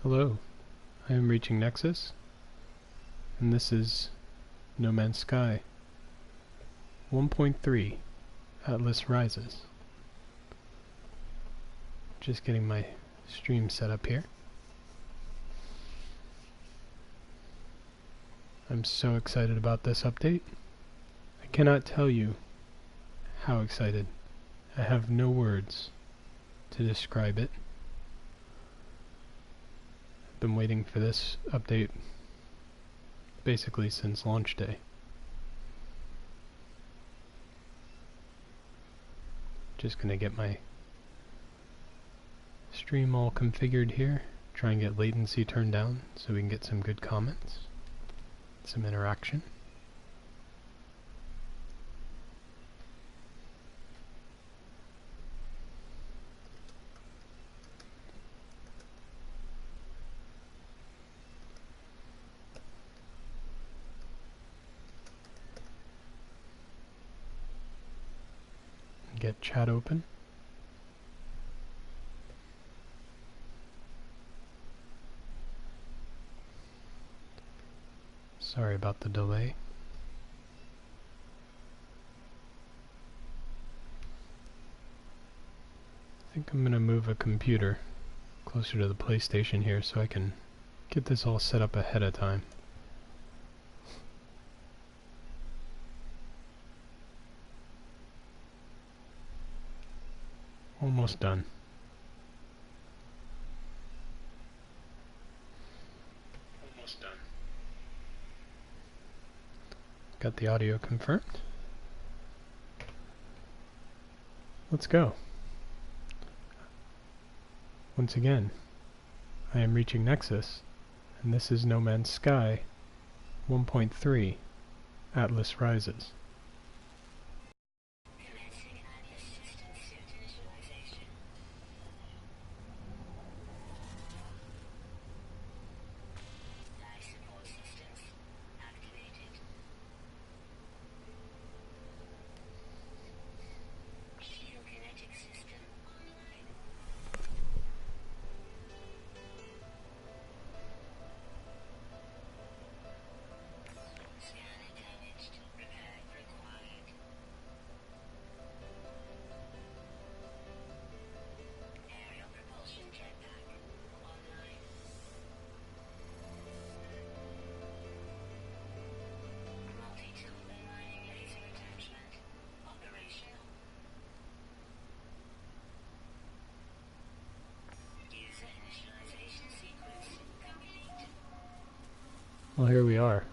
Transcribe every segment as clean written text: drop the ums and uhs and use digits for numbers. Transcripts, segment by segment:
Hello, I am reaching Nexus, and this is No Man's Sky 1.3 Atlas Rises. Just getting my stream set up here. I'm so excited about this update. I cannot tell you how excited. I have no words to describe it. I've been waiting for this update basically since launch day. Just gonna get my stream all configured here, try and get latency turned down so we can get some good comments, some interaction. Get chat open. Sorry about the delay. I think I'm gonna move a computer closer to the PlayStation here so I can get this all set up ahead of time. Almost done. Got the audio confirmed. Let's go. Once again, I am reaching Nexus, and this is No Man's Sky 1.3 Atlas Rises. Well, here we are.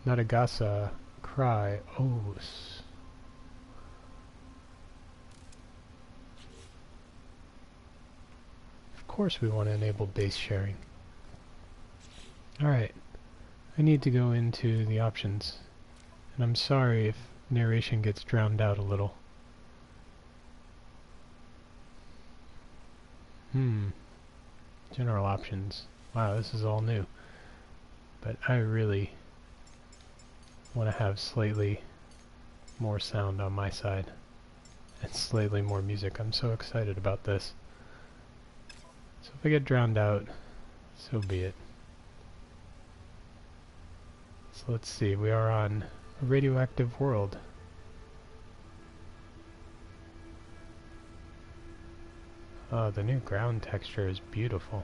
Nadagasa Cry Os. Of course we want to enable base sharing. Alright, I need to go into the options, and I'm sorry if narration gets drowned out a little. General options. Wow, this is all new. But I really want to have slightly more sound on my side and slightly more music. I'm so excited about this. So if I get drowned out, so be it. So let's see, we are on a radioactive world. Oh, the new ground texture is beautiful.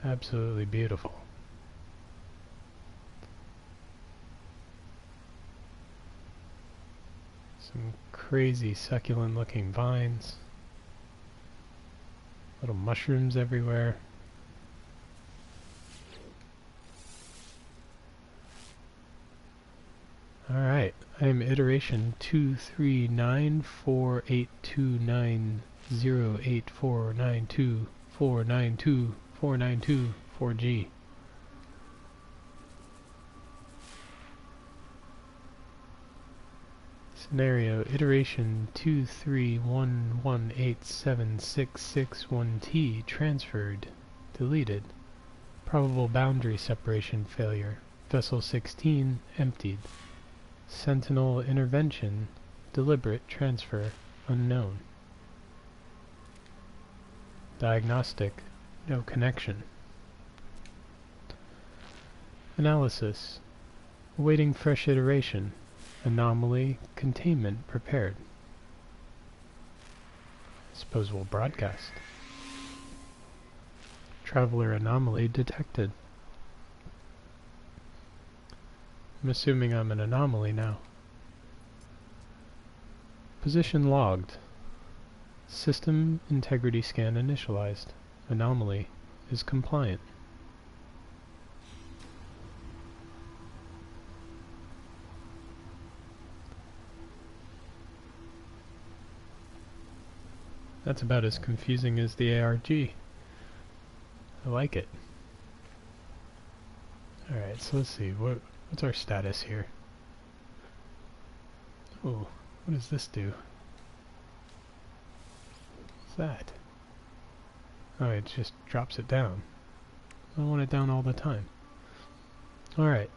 Absolutely beautiful. Some crazy succulent looking vines. Little mushrooms everywhere. Alright, I am iteration 239482908492492492492 Scenario iteration 231187661T transferred, deleted. Probable boundary separation failure. Vessel 16 emptied. Sentinel intervention, deliberate transfer, unknown. Diagnostic. No connection. Analysis. Awaiting fresh iteration. Anomaly containment prepared. Suppose we'll broadcast. Traveler anomaly detected. I'm assuming I'm an anomaly now. Position logged. System integrity scan initialized. Anomaly is compliant. That's about as confusing as the ARG. I like it. Alright, so let's see. What's our status here? Oh, what does this do? What's that? Oh, it just drops it down. I want it down all the time. Alright.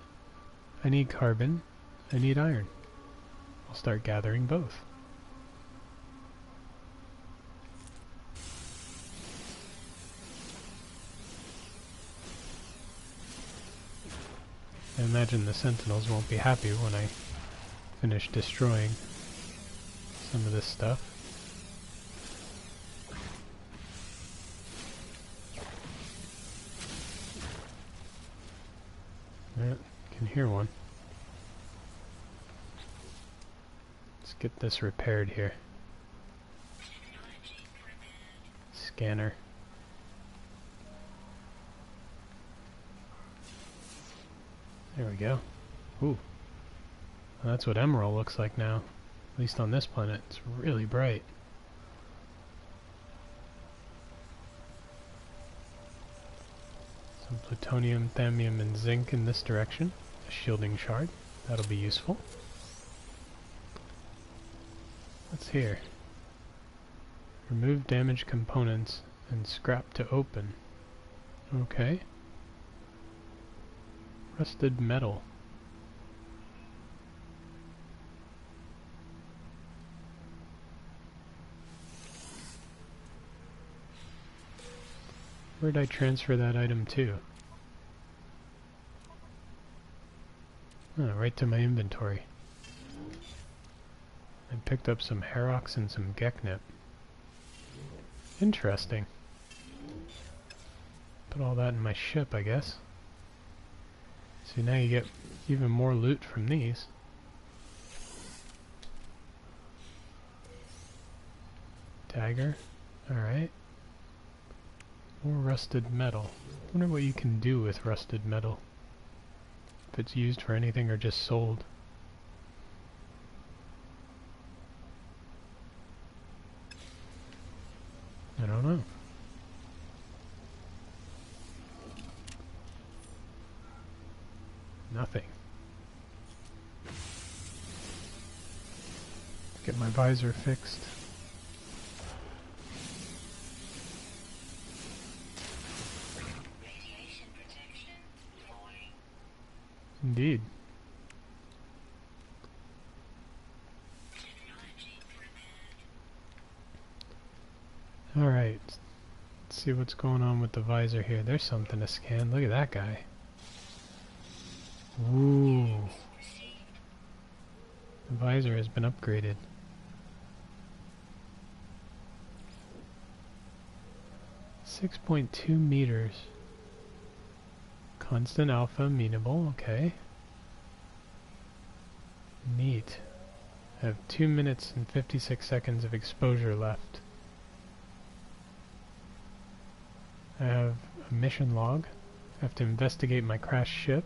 I need carbon. I need iron. I'll start gathering both. I imagine the Sentinels won't be happy when I finish destroying some of this stuff. Yeah, can hear one. Let's get this repaired here. Scanner. There we go. Ooh. Well, that's what emerald looks like now. At least on this planet. It's really bright. Some plutonium, thamium, and zinc in this direction. A shielding shard. That'll be useful. What's here? Remove damaged components and scrap to open. Okay. Rusted metal. Where'd I transfer that item to? Oh, right to my inventory. I picked up some Herox and some Geknip. Interesting. Put all that in my ship, I guess. See, now you get even more loot from these. Dagger. Alright. More rusted metal. Wonder what you can do with rusted metal. If it's used for anything or just sold. I don't know. Nothing. Get my visor fixed. Indeed. Alright. Let's see what's going on with the visor here. There's something to scan. Look at that guy. Ooh. The visor has been upgraded. 6.2 meters. Constant alpha amenable, okay. Neat. I have 2 minutes and 56 seconds of exposure left. I have a mission log. I have to investigate my crashed ship.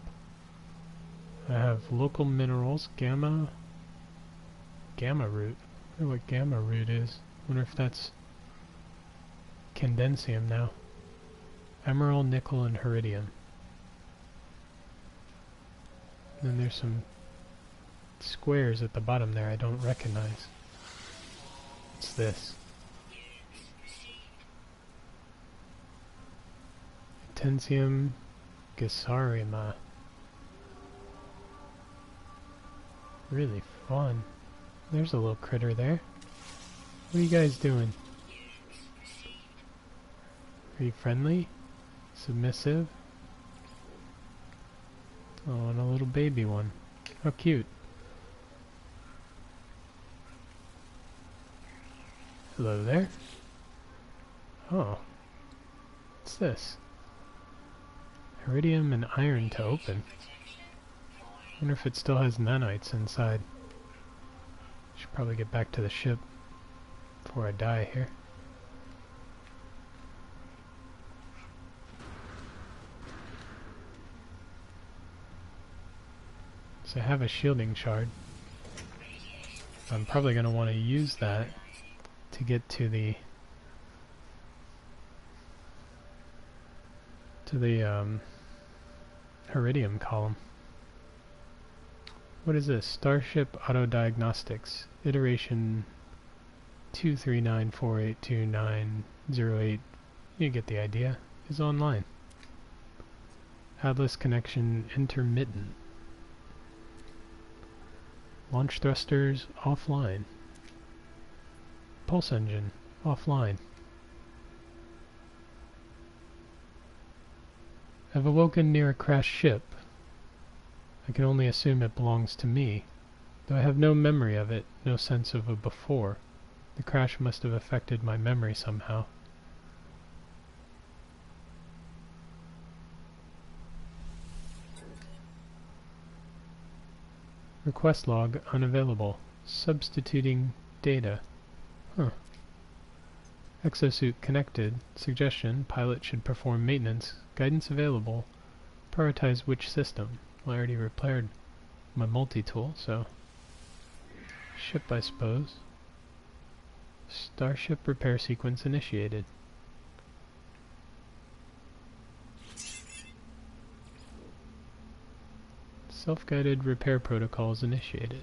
I have local minerals, gamma root. I wonder what gamma root is. I wonder if that's condensium now. Emerald, nickel, and iridium. And then there's some squares at the bottom there I don't recognize. What's this? Tensium Gesarima. Really fun. There's a little critter there. What are you guys doing? Are you friendly? Submissive? Oh, and a little baby one. How cute. Hello there. Oh. What's this? Iridium and iron to open. Wonder if it still has nanites inside. Should probably get back to the ship before I die here. So I have a shielding shard. I'm probably going to want to use that to get to the iridium column. What is this? Starship Auto Diagnostics. Iteration 239482908. You get the idea. Is online. Atlas connection intermittent. Launch thrusters offline. Pulse engine offline. I've awoken near a crashed ship. I can only assume it belongs to me, though I have no memory of it, no sense of a before. The crash must have affected my memory somehow. Request log unavailable. Substituting data. Huh. Exosuit connected. Suggestion, pilot should perform maintenance. Guidance available. Prioritize which system. Well, I already repaired my multi-tool, so... Ship, I suppose. Starship repair sequence initiated. Self-guided repair protocols initiated.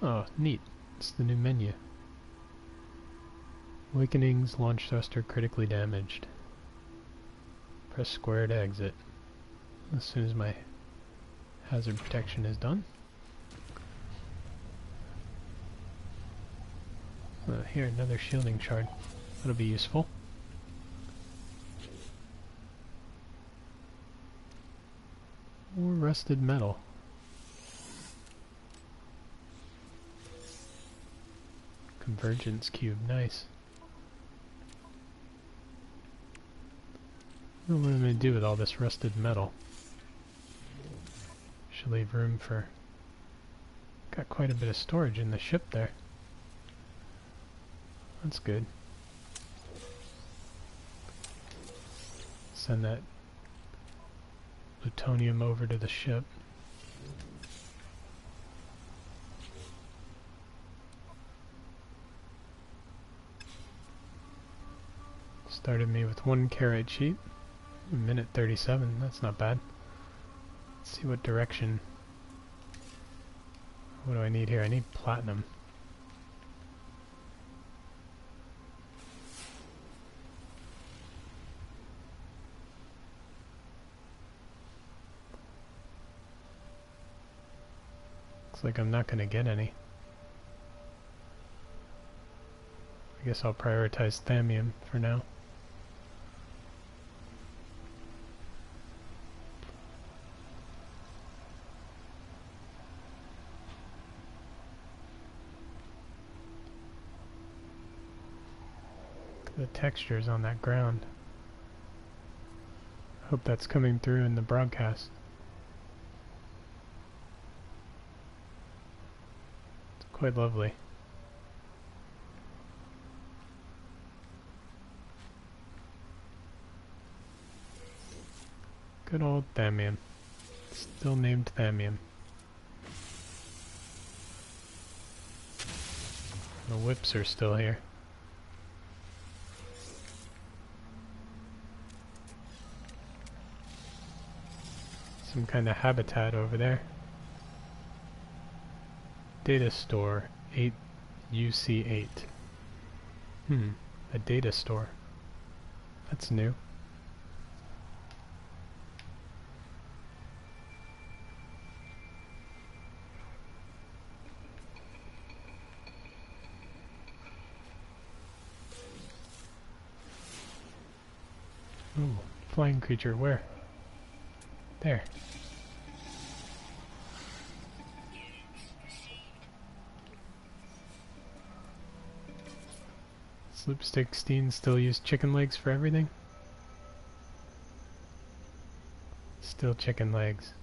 Oh, neat. It's the new menu. Awakenings, launch thruster critically damaged. Press square to exit. As soon as my hazard protection is done. Here, another shielding shard. That'll be useful. More rusted metal. Convergence cube, nice. I don't know what I'm going to do with all this rusted metal. Should leave room for... Got quite a bit of storage in the ship there. That's good. Send that plutonium over to the ship. Started me with 1 carrot sheet. Minute 37, that's not bad. Let's see what direction. What do I need here? I need platinum. Looks like I'm not going to get any. I guess I'll prioritize thamium for now. The textures on that ground. Hope that's coming through in the broadcast. It's quite lovely. Good old thamium. Still named thamium. The whips are still here. Some kind of habitat over there. Data store 8 UC8. A data store. That's new. Ooh, flying creature, where? There. Does Loop16 still use chicken legs for everything? Still chicken legs.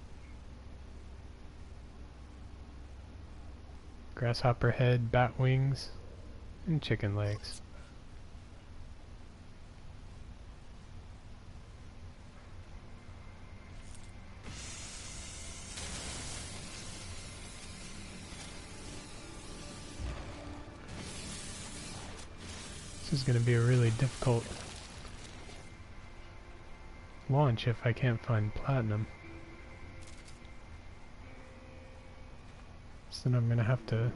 Grasshopper head, bat wings, and chicken legs. This is going to be a really difficult launch if I can't find platinum. So then I'm going to have to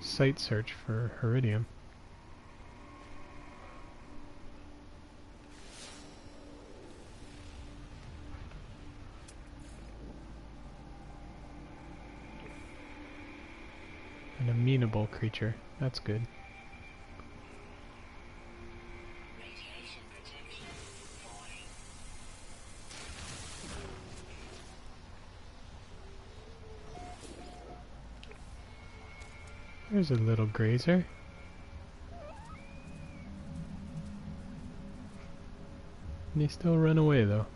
site search for iridium. An amenable creature, that's good. There's a little grazer. And he still run away though.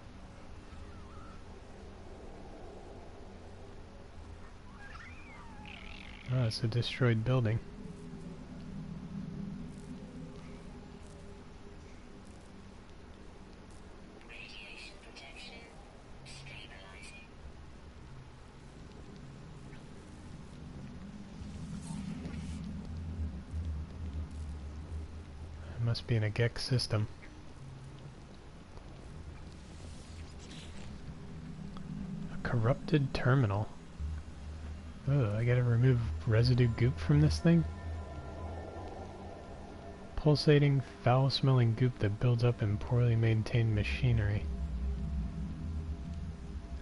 Oh, it's a destroyed building. Radiation protection stabilizing. It must be in a Gex system. A corrupted terminal. Oh, I gotta remove residue goop from this thing? Pulsating, foul-smelling goop that builds up in poorly maintained machinery.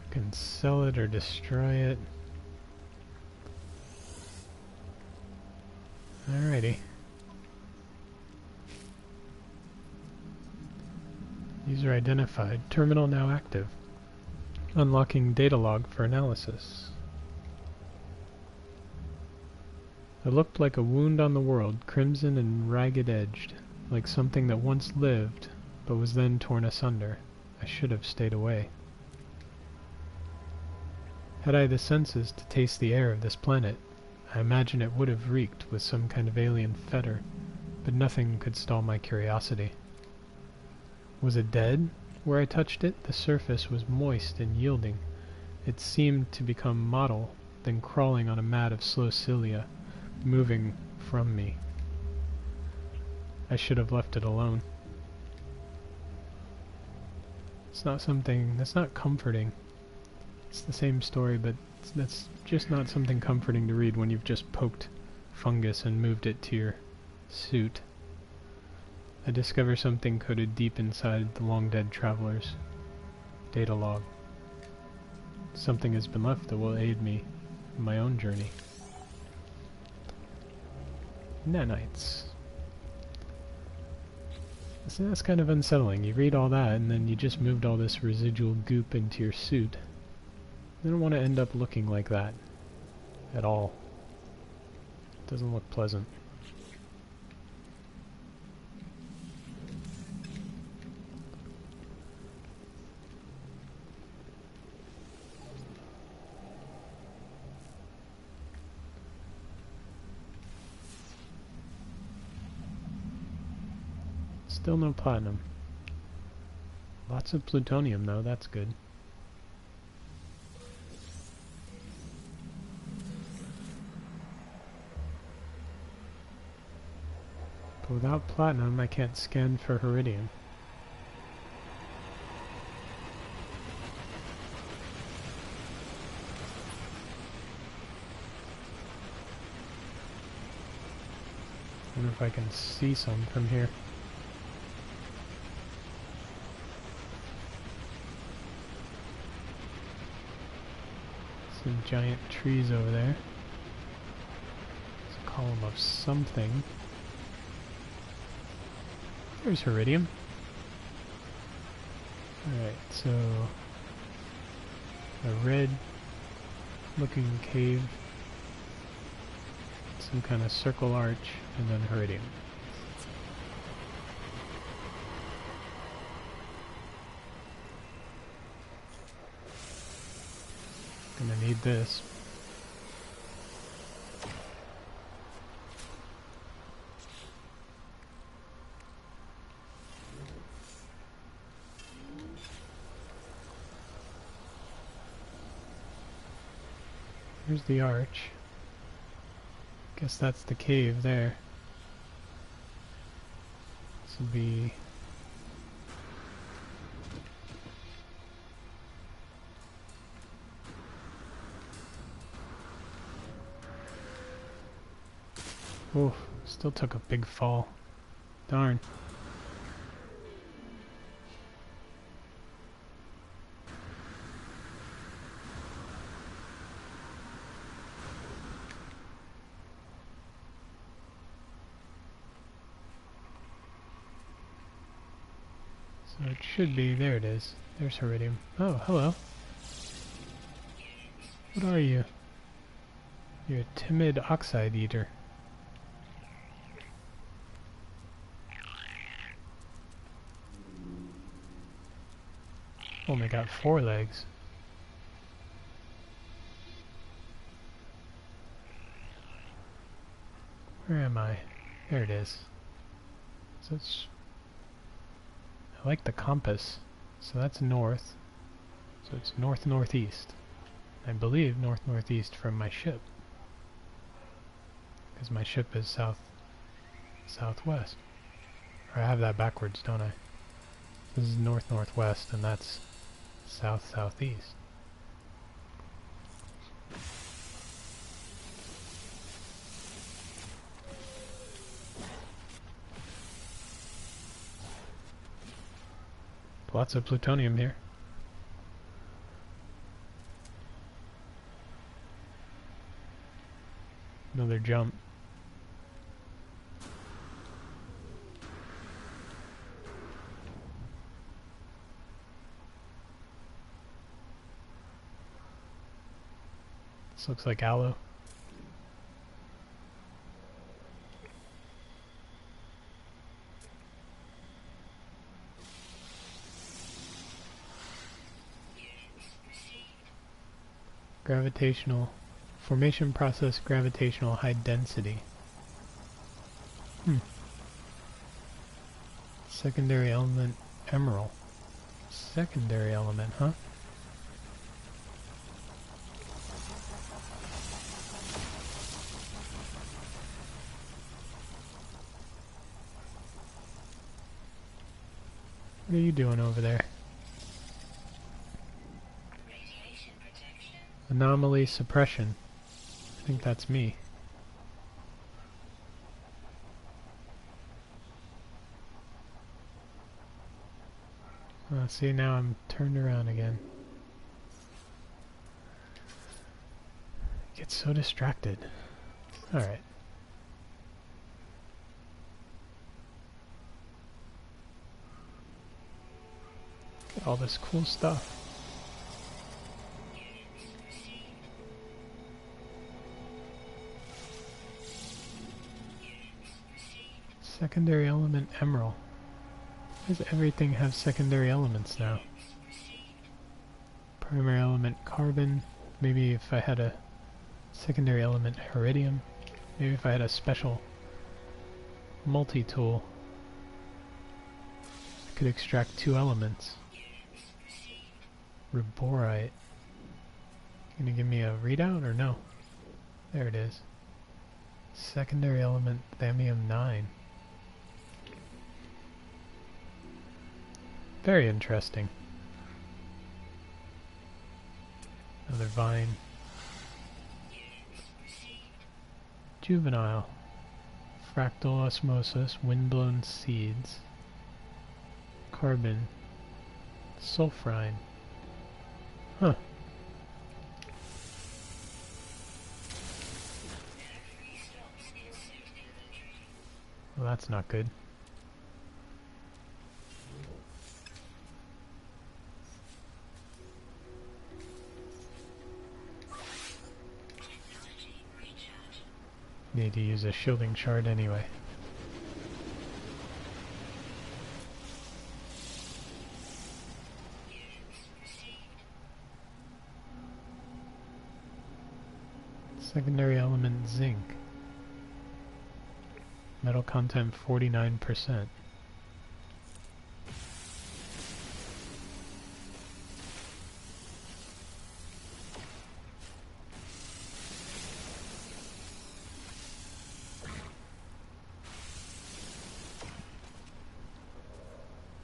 I can sell it or destroy it. Alrighty. User identified. Terminal now active. Unlocking data log for analysis. It looked like a wound on the world, crimson and ragged-edged, like something that once lived, but was then torn asunder. I should have stayed away. Had I the senses to taste the air of this planet, I imagine it would have reeked with some kind of alien fetor, but nothing could stall my curiosity. Was it dead? Where I touched it, the surface was moist and yielding. It seemed to become mottle, then crawling on a mat of slow cilia, moving from me. I should have left it alone. It's not something that's not comforting. It's the same story, but that's just not something comforting to read when you've just poked fungus and moved it to your suit. I discover something coded deep inside the long-dead traveler's data log. Something has been left that will aid me in my own journey. Nanites. See, that's kind of unsettling. You read all that and then you just moved all this residual goop into your suit. You don't want to end up looking like that at all. It doesn't look pleasant. Still no platinum. Lots of plutonium though, that's good. But without platinum I can't scan for iridium. I wonder if I can see some from here. Some giant trees over there. It's a column of something. There's iridium. Alright, so a red looking cave, some kind of circle arch, and then Heridium. Gonna need this. Here's the arch. Guess that's the cave there. This will be... Oof, still took a big fall. Darn. So it should be, there it is. There's Heridium. Oh, hello. What are you? You're a timid oxide eater. Only got 4 legs. Where am I? There it is. So it's... I like the compass. So that's north. So it's north-northeast. I believe north-northeast from my ship. Because my ship is southwest. Or I have that backwards, don't I? This is north-northwest and that's south-southeast. Lots of plutonium here. Another jump. This looks like aloe. Gravitational formation process, gravitational high density. Secondary element emerald. Secondary element, huh? What are you doing over there? Radiation protection. Anomaly suppression. I think that's me. See, now I'm turned around again. Get so distracted. Alright. Get all this cool stuff. Secondary element emerald. Why does everything have secondary elements now? Primary element carbon. Maybe if I had a secondary element Heridium. Maybe if I had a special multi-tool, I could extract 2 elements. Riborite. Gonna give me a readout or no? There it is. Secondary element Thamium 9. Very interesting. Another vine. Juvenile. Fractal osmosis, windblown seeds. Carbon. Sulfurine. Huh. Well, that's not good. need to use a shielding shard anyway. Secondary element zinc. Metal content 49%.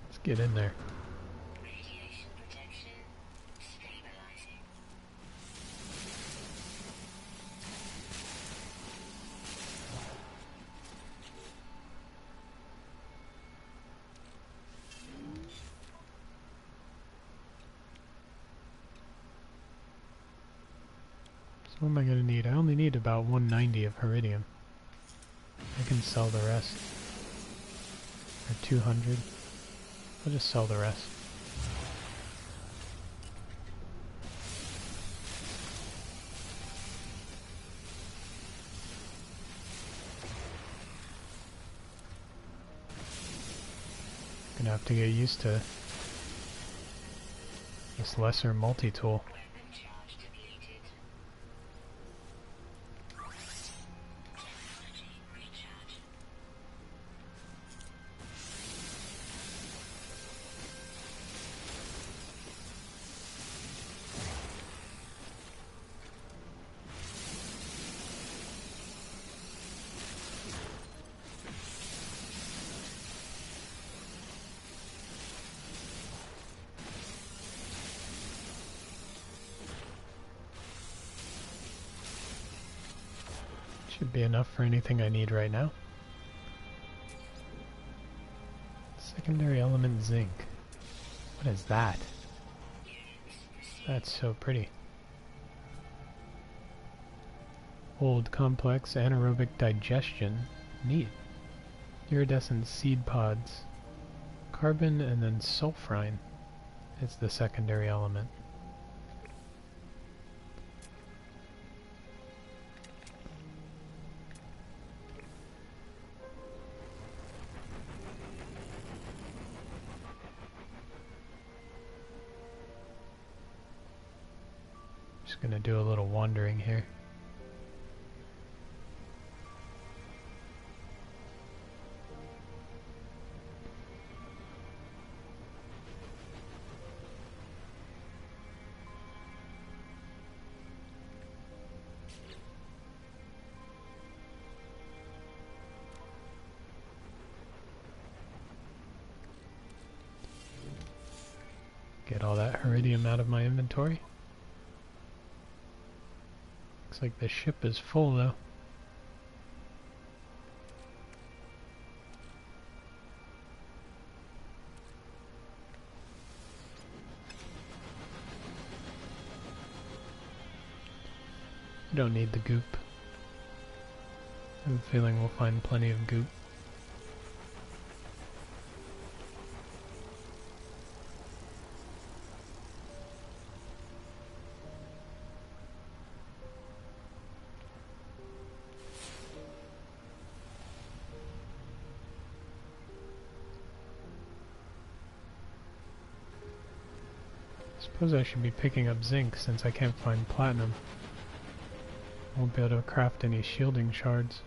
Let's get in there. Radiation protection stabilizing. So what am I going to need? I only need about 190 of iridium. I can sell the rest. Or 200. I'll just sell the rest. Gonna have to get used to this lesser multi-tool. Weapon charge depleted. Technology recharge. Should be enough for anything I need right now. Secondary element zinc. What is that? That's so pretty. Old complex anaerobic digestion. Neat. Iridescent seed pods. Carbon and then sulfurine is the secondary element. Just gonna do a little wandering here. Get all that iridium out of my inventory. Looks like the ship is full though. I don't need the goop. I have a feeling we'll find plenty of goop. Suppose I should be picking up zinc since I can't find platinum. Won't be able to craft any shielding shards.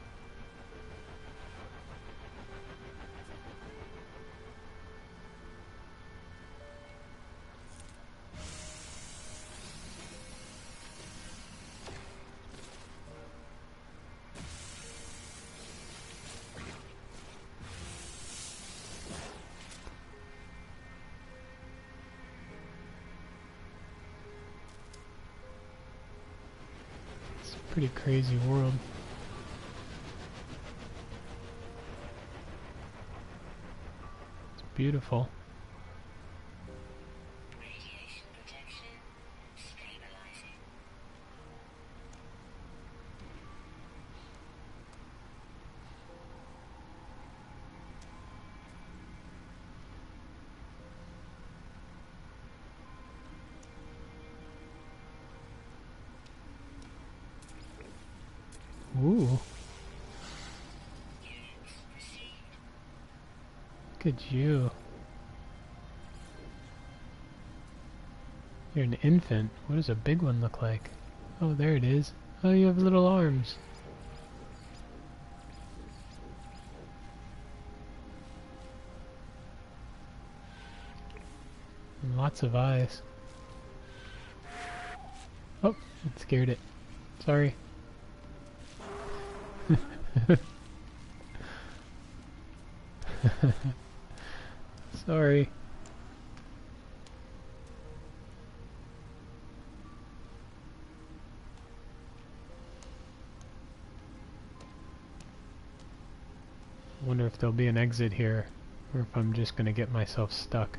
Pretty crazy world. It's beautiful. Radiation protection stabilizing. Ooh, Look at you. You're an infant. What does a big one look like? Oh, there it is. Oh, you have little arms. And lots of eyes. Oh, it scared it. Sorry. Sorry. I wonder if there'll be an exit here, or if I'm just gonna get myself stuck.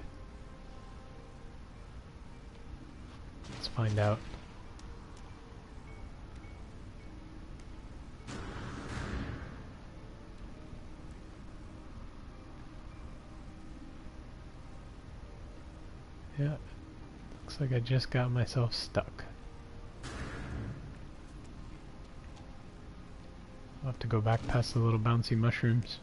Let's find out. Yeah, looks like I just got myself stuck. I'll have to go back past the little bouncy mushrooms.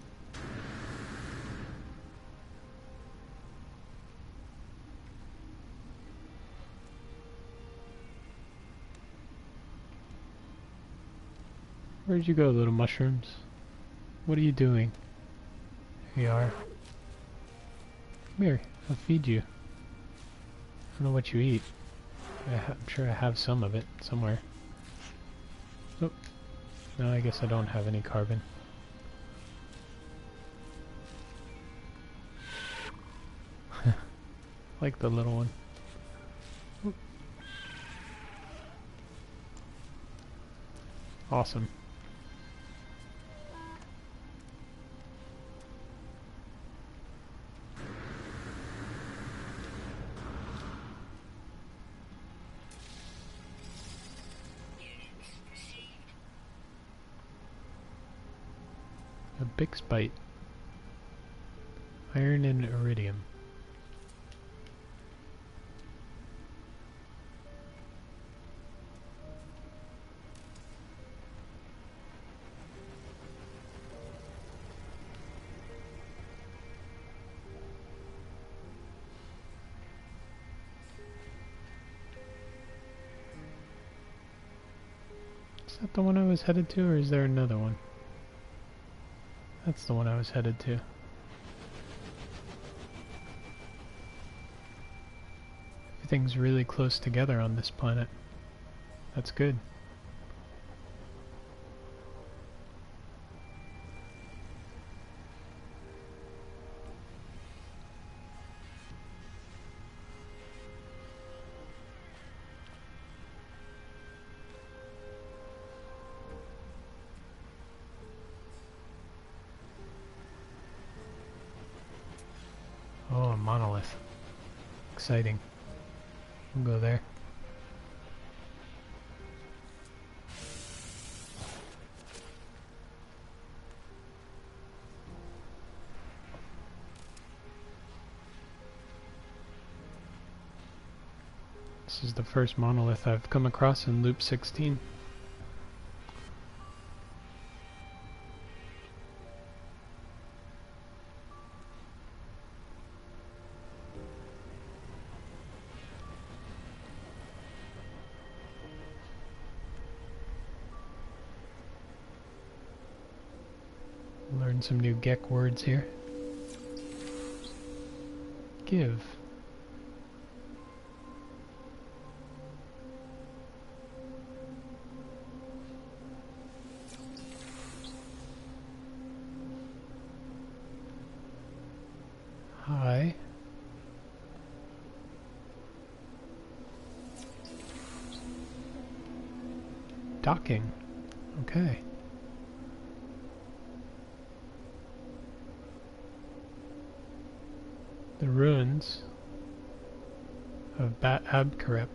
Where'd you go, little mushrooms? What are you doing? Here you are. Come here, I'll feed you. I don't know what you eat. I'm sure I have some of it somewhere. Oh, no, I guess I don't have any carbon. Like the little one. Oop. Awesome. A Bixbite. Iron and iridium. Is that the one I was headed to, or is there another one? That's the one I was headed to. Everything's really close together on this planet. That's good. Oh, a monolith. Exciting. We'll go there. This is the first monolith I've come across in Loop 16. Learn some new Gek words here. Give. Hi. Docking. Okay. The ruins of Bat Abkarep.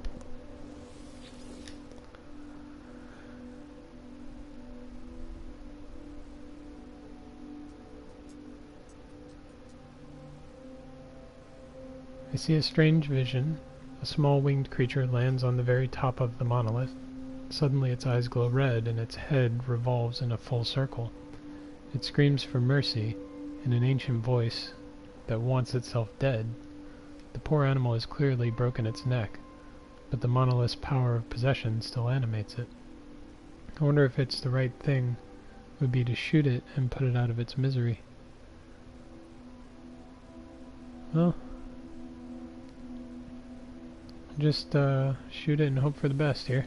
I see a strange vision. A small winged creature lands on the very top of the monolith. Suddenly its eyes glow red and its head revolves in a full circle. It screams for mercy in an ancient voice. that wants itself dead. The poor animal has clearly broken its neck, but the monolith's power of possession still animates it. I wonder if it's the right thing would be to shoot it and put it out of its misery. Well, just shoot it and hope for the best here.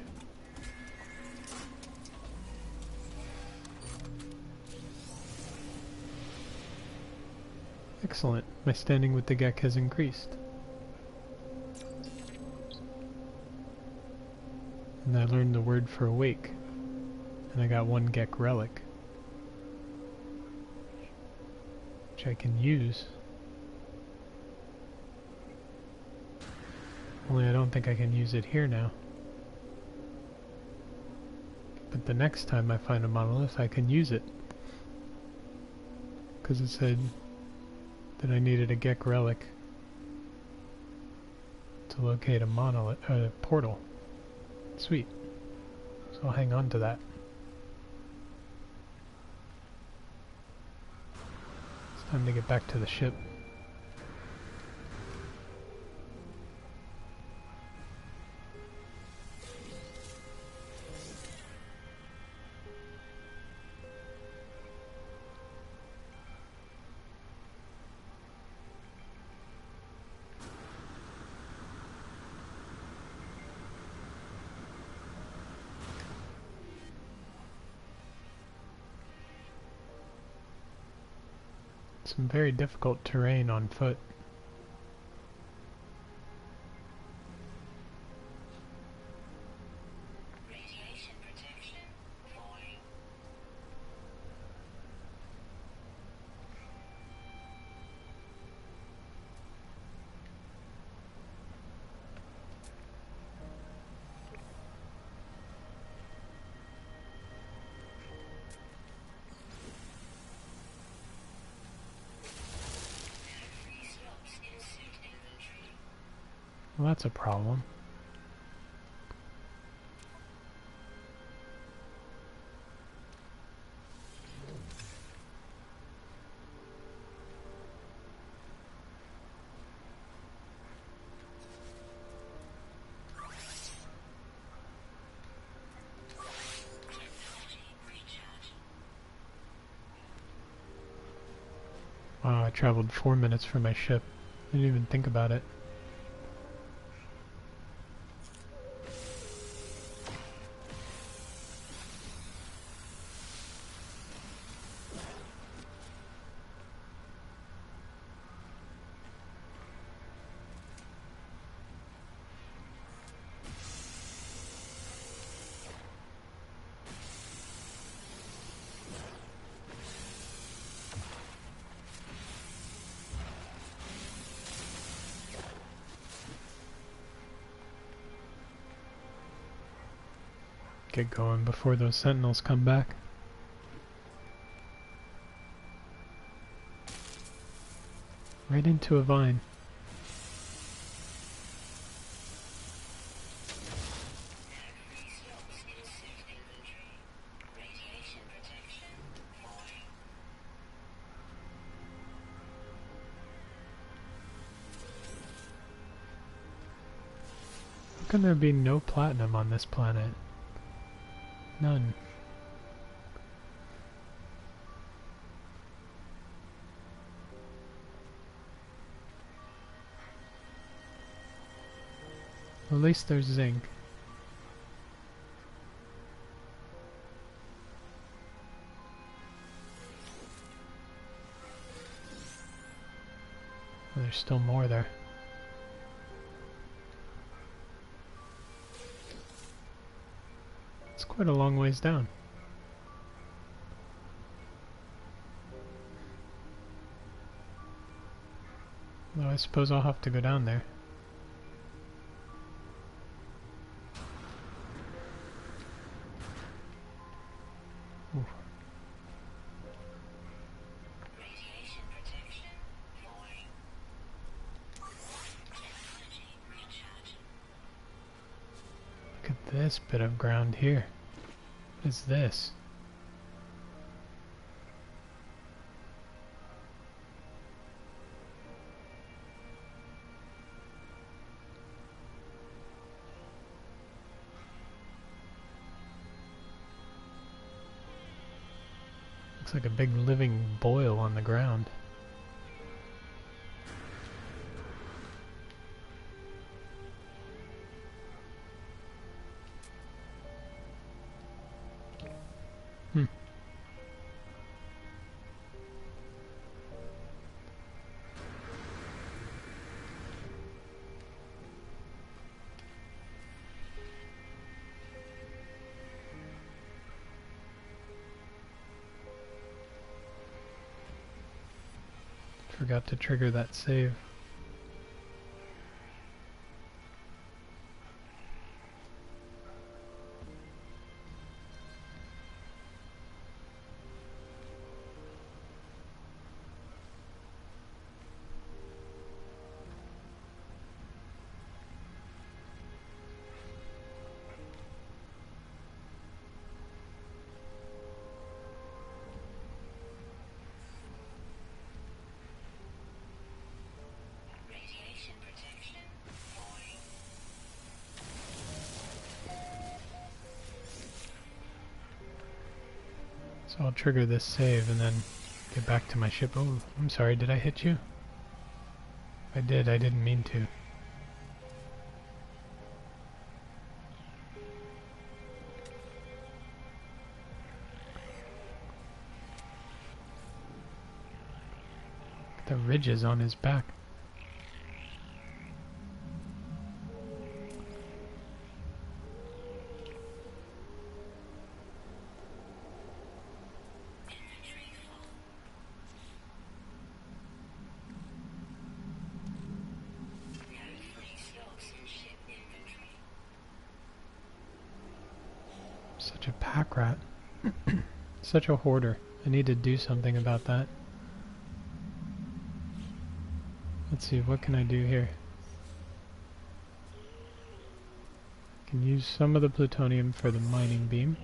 Excellent. My standing with the Gek has increased. And I learned the word for awake. And I got one Gek relic, which I can use. Only I don't think I can use it here now. But the next time I find a monolith, I can use it. Because it said that I needed a Gek relic to locate a portal. Sweet. So I'll hang on to that. It's time to get back to the ship. Some very difficult terrain on foot. Radiation protection falling. Free slots in suit inventory. Well, that's a problem. Technology recharge. Wow, I traveled 4 minutes for my ship. I didn't even think about it. Get going before those sentinels come back. Right into a vine. Free slots in suit inventory. Radiation protection falling. How can there be no platinum on this planet? None. At least there's zinc. Oh, there's still more there. It's quite a long ways down. Well, I suppose I'll have to go down there. Ooh. Radiation protection falling. Technology recharge. Look at this bit of ground here. What is this? Looks like a big living boil on the ground. Hmm. Forgot to trigger that save. Radiation protection falling. So I'll trigger this save and then get back to my ship. Oh, I'm sorry, did I hit you? If I did, I didn't mean to. The ridges on his back. Inventory full. No free slots in ship inventory. Such a pack rat. Such a hoarder. I need to do something about that. Let's see, what can I do here? I can use some of the plutonium for the mining beam.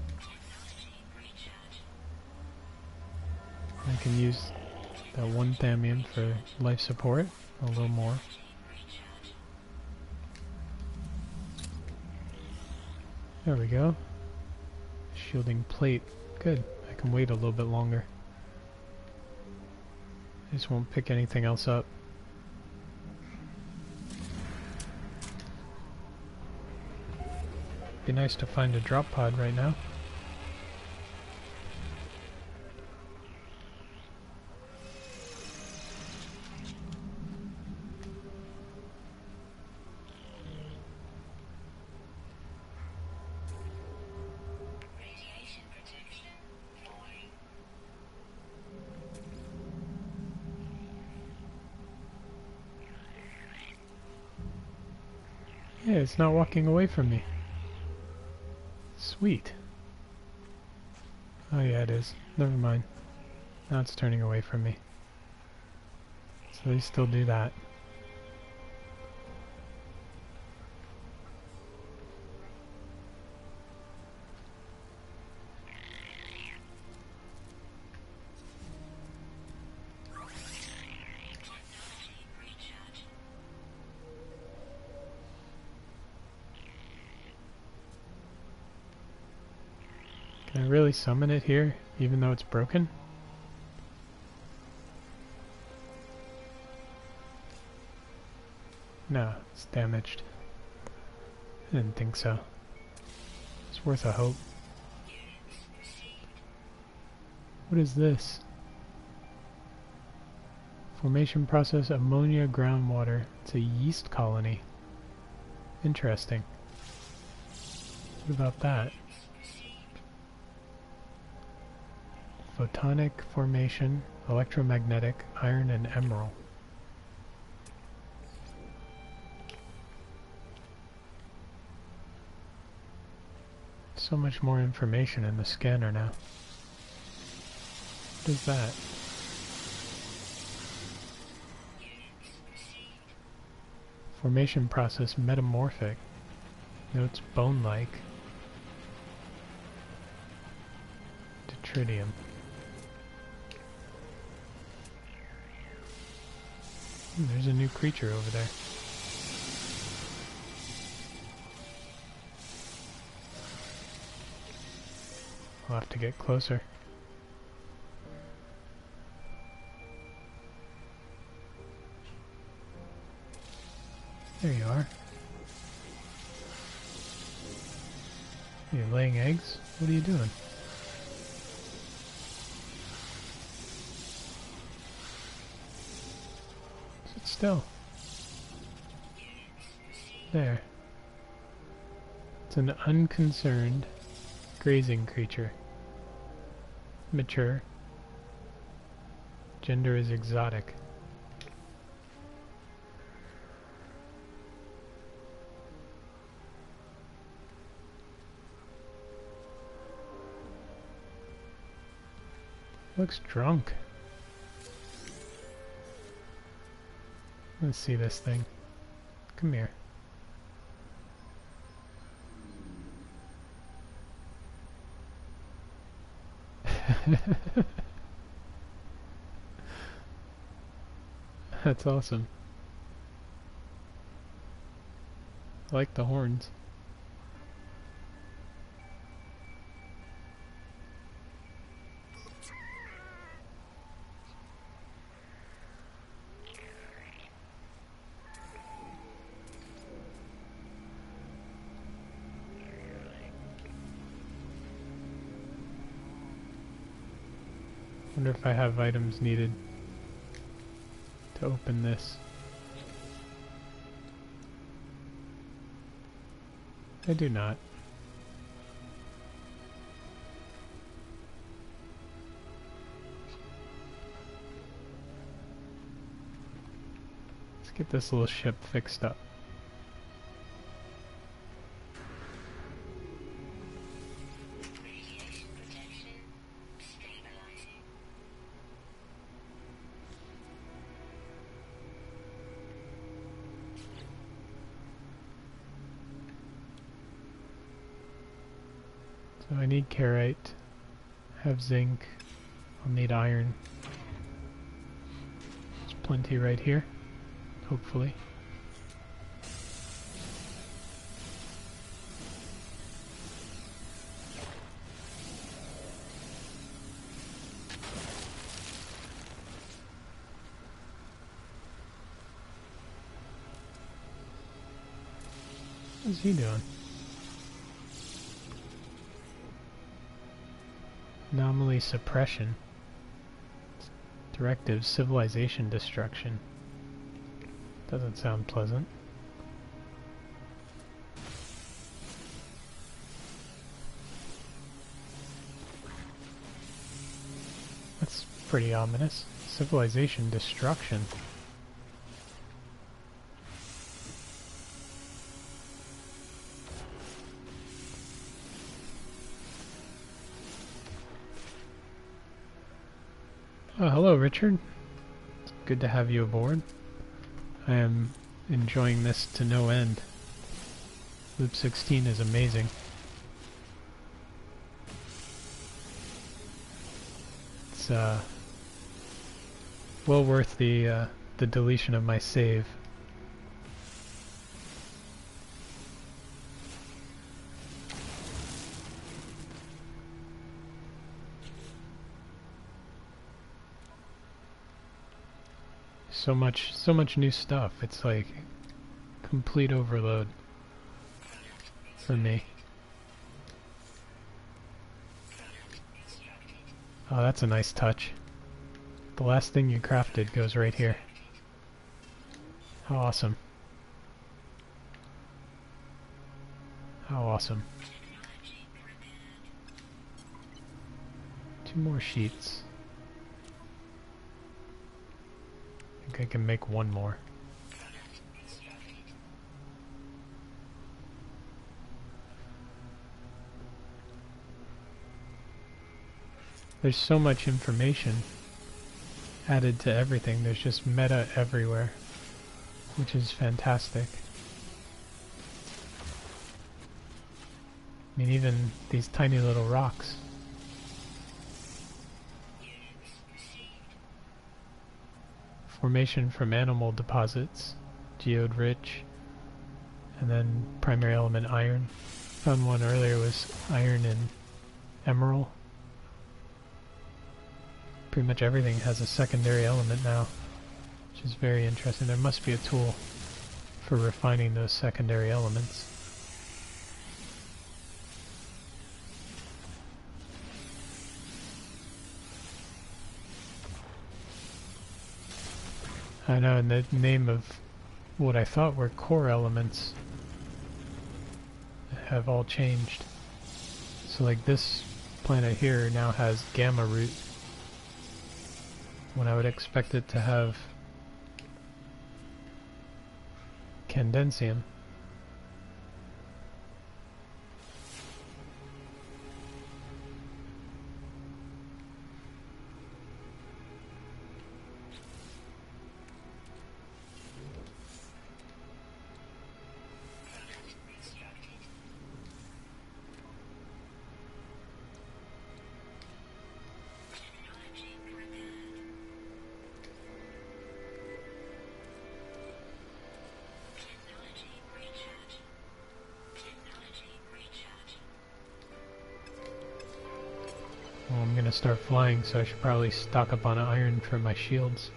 Technology recharge. I can use that one thalmium for life support, a little more. Recharge. There we go. Shielding plate. Good. I can wait a little bit longer. I just won't pick anything else up. Be nice to find a drop pod right now. Radiation protection falling. Yeah, it's not walking away from me. Sweet. Oh yeah, it is. Never mind. Now it's turning away from me. So they still do that. Technology recharge. Can I really summon it here, even though it's broken? No, it's damaged. I didn't think so. It's worth a hope. Units received. What is this? Formation process ammonia groundwater. It's a yeast colony. Interesting. What about that? Received. Photonic formation, electromagnetic, iron and emerald. So much more information in the scanner now. What is that? Units received. Formation process metamorphic. Notes bone-like. Detridium. There's a new creature over there. I'll have to get closer. There you are. You're laying eggs? What are you doing? Sit still. There. It's an unconcerned grazing creature. Mature. Gender is exotic. Looks drunk. Let's see this thing. Come here. That's awesome. I like the horns. Wonder if I have items needed to open this. I do not. Let's get this little ship fixed up. Radiation protection stabilizing. So I need carite, have zinc, I'll need iron. There's plenty right here, hopefully. What's he doing? Anomaly suppression. Directive civilization destruction. Doesn't sound pleasant. That's pretty ominous. Civilization destruction. Oh, hello, Richard. It's good to have you aboard. I am enjoying this to no end. Loop16 is amazing. It's well worth the deletion of my save. So much new stuff. It's like complete overload for me. Oh, that's a nice touch. The last thing you crafted goes right here. How awesome. How awesome. 2 more sheets. I think I can make 1 more. There's so much information added to everything. There's just meta everywhere, which is fantastic. I mean, even these tiny little rocks. Formation from animal deposits, geode rich, and then primary element iron. Found one earlier was iron emerald. Pretty much everything has a secondary element now, which is very interesting. There must be a tool for refining those secondary elements. I know, and the name of what I thought were core elements have all changed. So like this planet here now has gamma root, when I would expect it to have candensium. Well, I'm gonna start flying, so I should probably stock up on iron for my shields.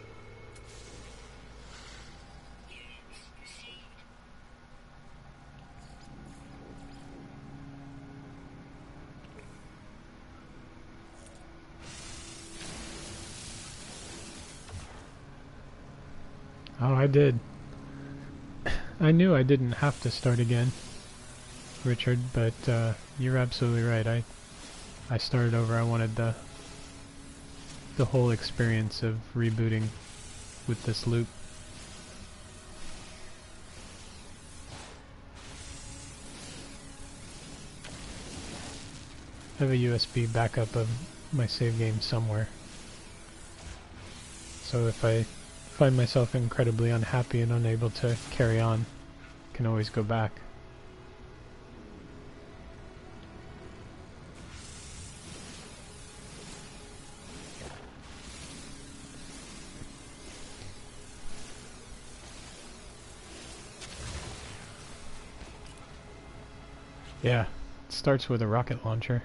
Oh, I did. I knew I didn't have to start again, Richard, but you're absolutely right. I started over. I wanted the whole experience of rebooting with this loop. I have a USB backup of my save game somewhere, so if I find myself incredibly unhappy and unable to carry on, I can always go back. Yeah, it starts with a rocket launcher.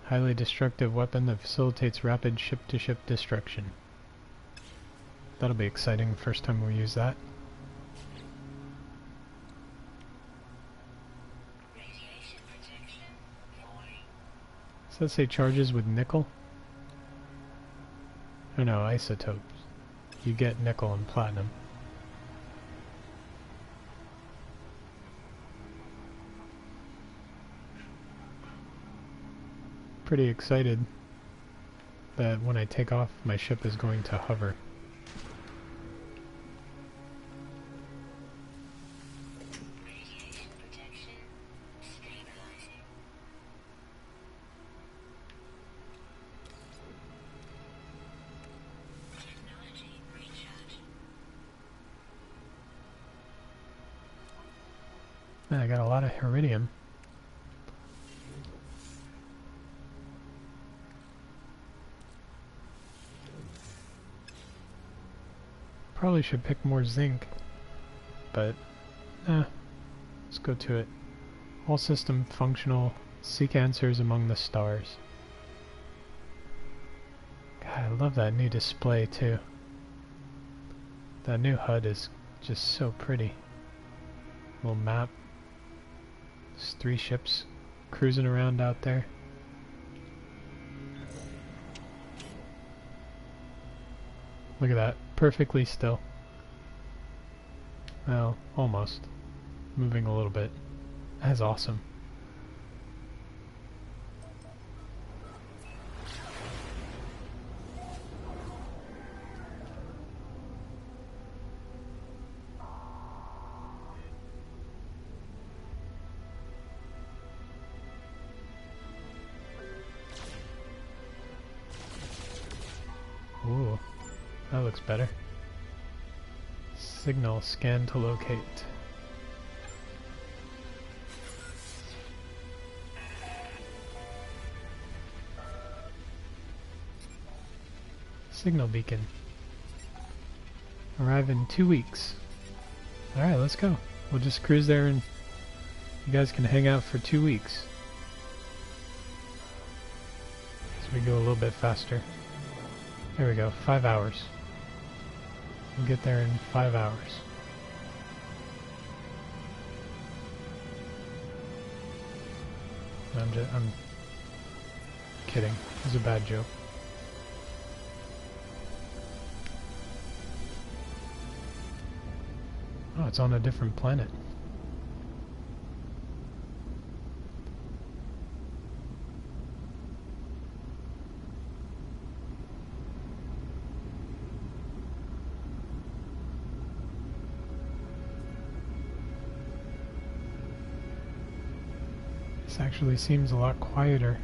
Highly destructive weapon that facilitates rapid ship-to-ship destruction. That'll be exciting the first time we use that. Radiation protection 40. Does that say charges with nickel? Oh no, isotopes. You get nickel and platinum. Pretty excited that when I take off, my ship is going to hover. Radiation protection stabilizing. Technology recharge. Man, I got a lot of iridium. Probably should pick more zinc, but let's go to it. All system functional. Seek answers among the stars. God, I love that new display too. That new HUD is just so pretty. Little map. There's 3 ships cruising around out there. Look at that. Perfectly still. Well, almost. Moving a little bit. That's awesome. Ooh, that looks better. Signal scan to locate. Signal beacon. Arrive in 2 weeks. Alright, let's go. We'll just cruise there and you guys can hang out for 2 weeks. we go a little bit faster. There we go, 5 hours. We'll get there in 5 hours. I'm kidding. It was a bad joke. Oh, it's on a different planet. This actually seems a lot quieter.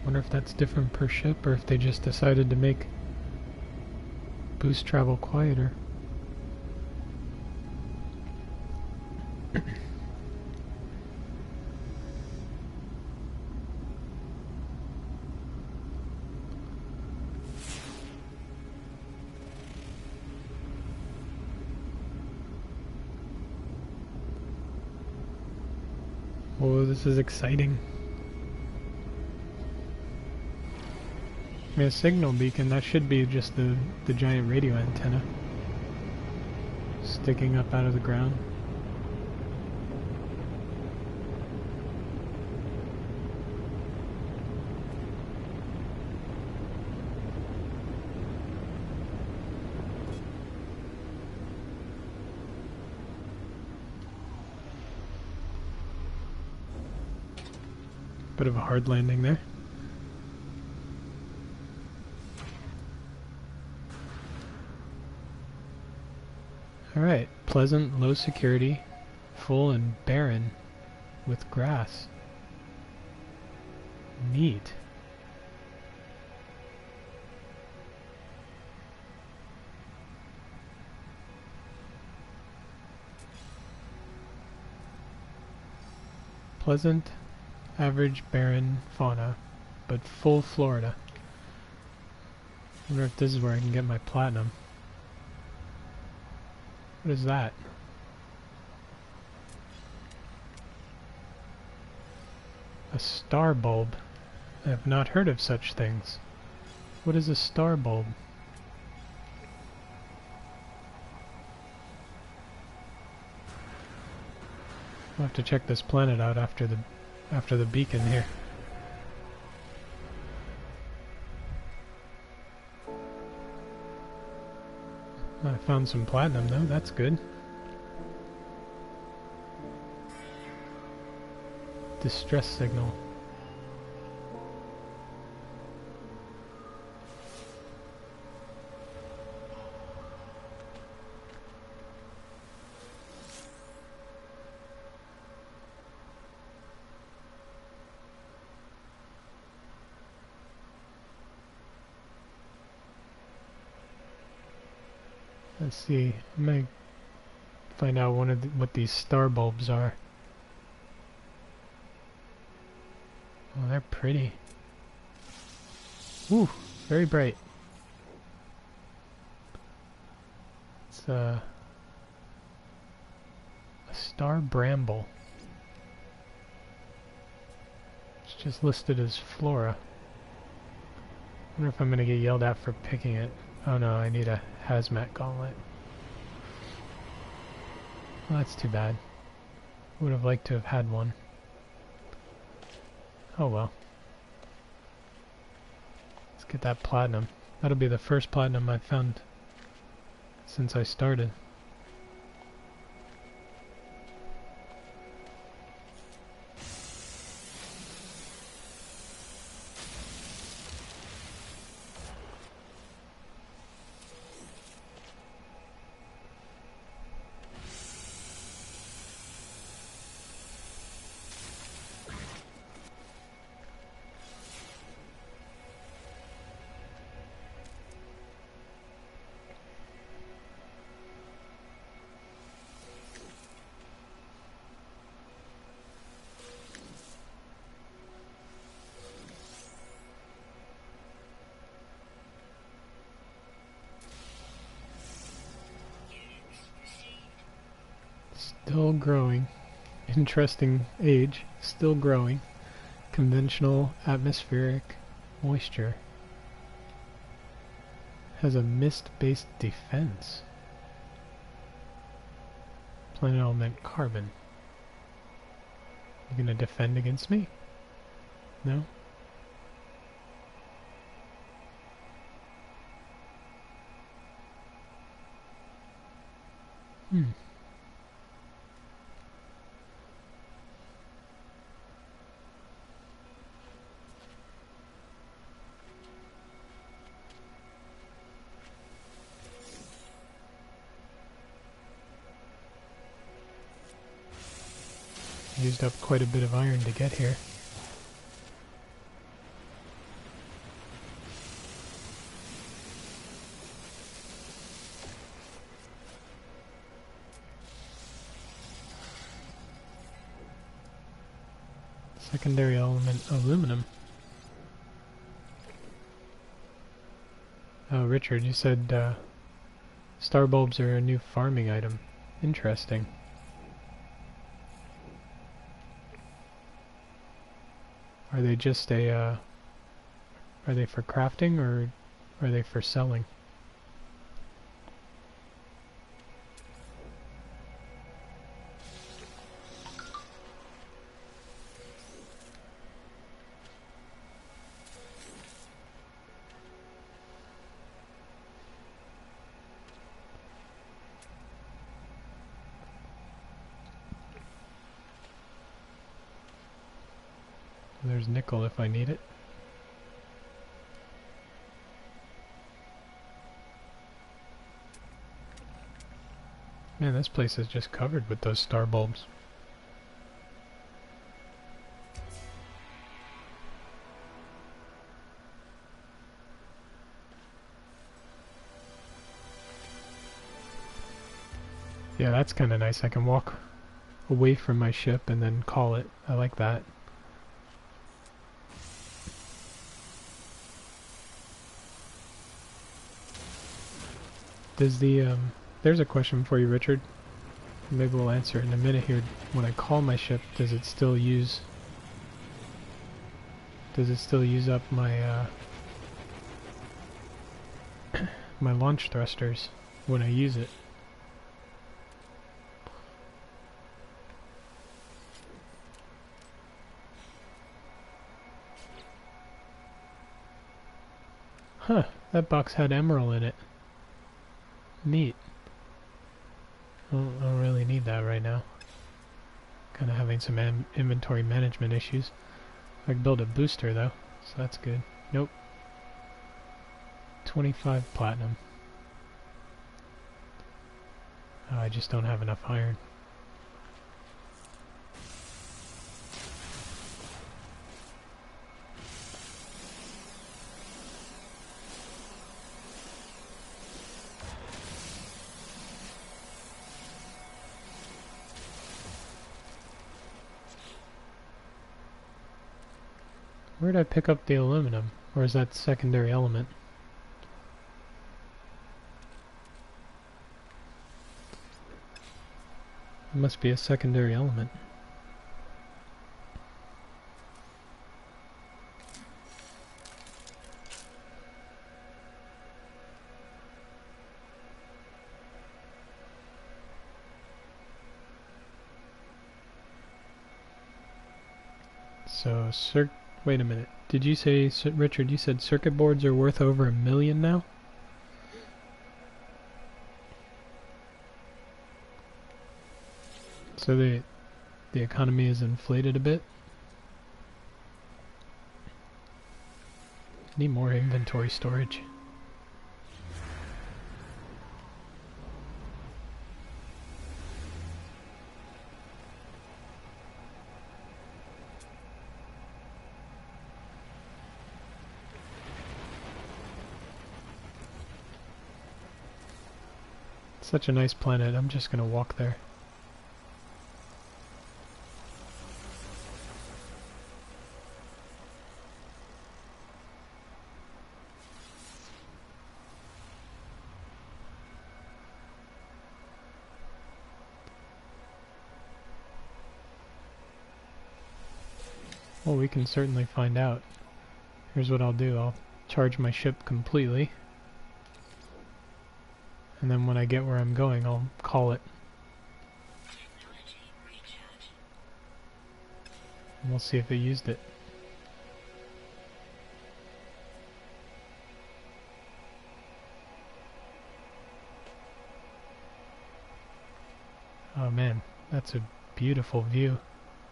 Wonder if that's different per ship, or if they just decided to make boost travel quieter. Oh, this is exciting. I mean, a signal beacon, that should be just the giant radio antenna sticking up out of the ground. Bit of a hard landing there. Alright, pleasant, low security, full and barren, with grass. Neat. Pleasant, average, barren fauna, but full Florida. I wonder if this is where I can get my platinum. What is that? A star bulb. I have not heard of such things. What is a star bulb? I'll have to check this planet out after the beacon here. I found some platinum though, that's good. Distress signal. Let's see, I might find out what these star bulbs are. Oh, they're pretty. Ooh, very bright. It's a star bramble. It's just listed as flora. I wonder if I'm gonna get yelled at for picking it. Oh no, I need a hazmat gauntlet. Well, that's too bad. Would have liked to have had one. Oh well. Let's get that platinum. That'll be the first platinum I've found since I started. Still growing. Interesting age. Still growing. Conventional atmospheric moisture. Has a mist-based defense. Planet element carbon. You gonna defend against me? No? Used up quite a bit of iron to get here. Secondary element aluminum. Oh, Richard, you said star bulbs are a new farming item. Interesting. Are they just are they for crafting or are they for selling? There's nickel if I need it. Man, this place is just covered with those star bulbs. Yeah, that's kind of nice. I can walk away from my ship and then call it. I like that. Does the, there's a question for you, Richard. Maybe we'll answer it in a minute here. When I call my ship, does it still use up my, my launch thrusters when I use it? Huh, that box had emerald in it. Neat. I don't really need that right now. Kind of having some inventory management issues. I can build a booster though, so that's good. Nope. 25 platinum. Oh, I just don't have enough iron. Where did I pick up the aluminum? Or is that secondary element? It must be a secondary element. So, wait a minute. Did you say, Richard, you said circuit boards are worth over $1 million now? So the economy is inflated a bit? Need more inventory storage. Such a nice planet, I'm just gonna walk there. Well, we can certainly find out. Here's what I'll do. I'll charge my ship completely. And then when I get where I'm going, I'll call it. Technology recharge. And we'll see if it used it. Oh man, that's a beautiful view.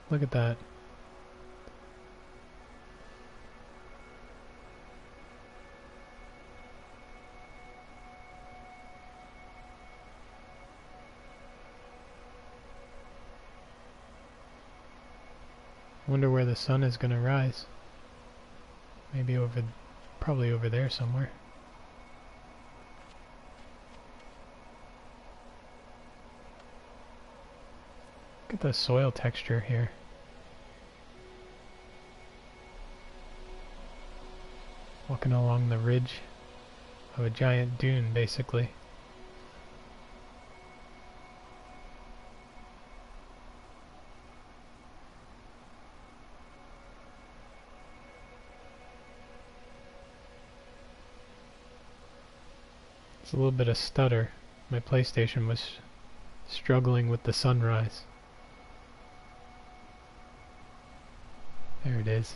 Look at that. Wonder where the sun is gonna rise. Maybe probably over there somewhere. Look at the soil texture here. Walking along the ridge of a giant dune, basically. It's a little bit of stutter. My PlayStation was struggling with the sunrise. There it is.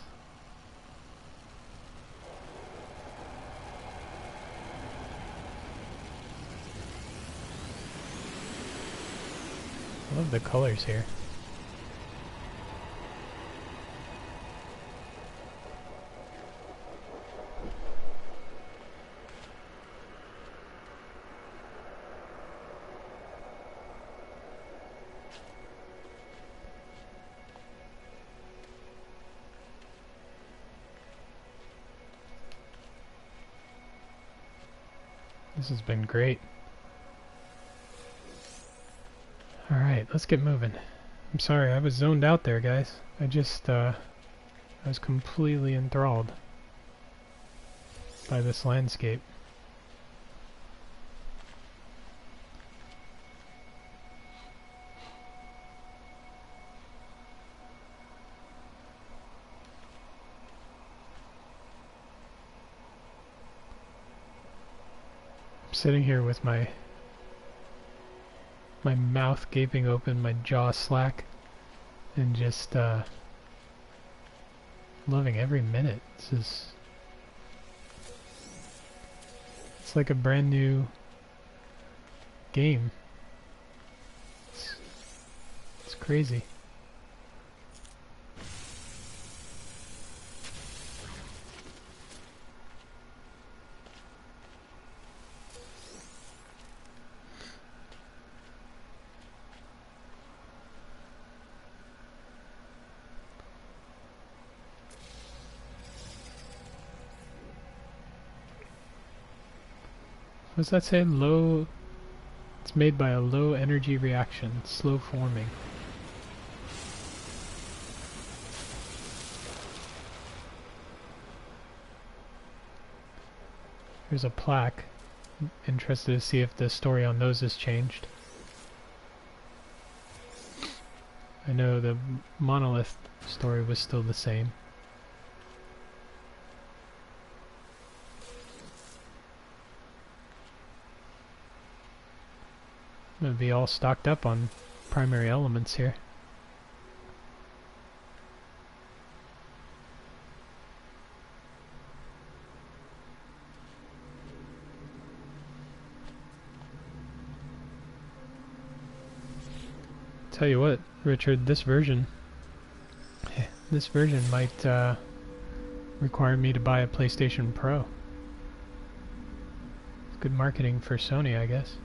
I love the colors here. This has been great. Alright, let's get moving. I'm sorry, I was zoned out there, guys. I was completely enthralled by this landscape. I'm sitting here with my mouth gaping open, my jaw slack, and just loving every minute. It's like a brand new game. It's crazy. What does that say? Low... It's made by a low energy reaction, slow forming. Here's a plaque. Interested to see if the story on those has changed. I know the monolith story was still the same. I'm gonna be all stocked up on primary elements here. Tell you what, Richard, this version might require me to buy a PlayStation Pro. It's good marketing for Sony, I guess.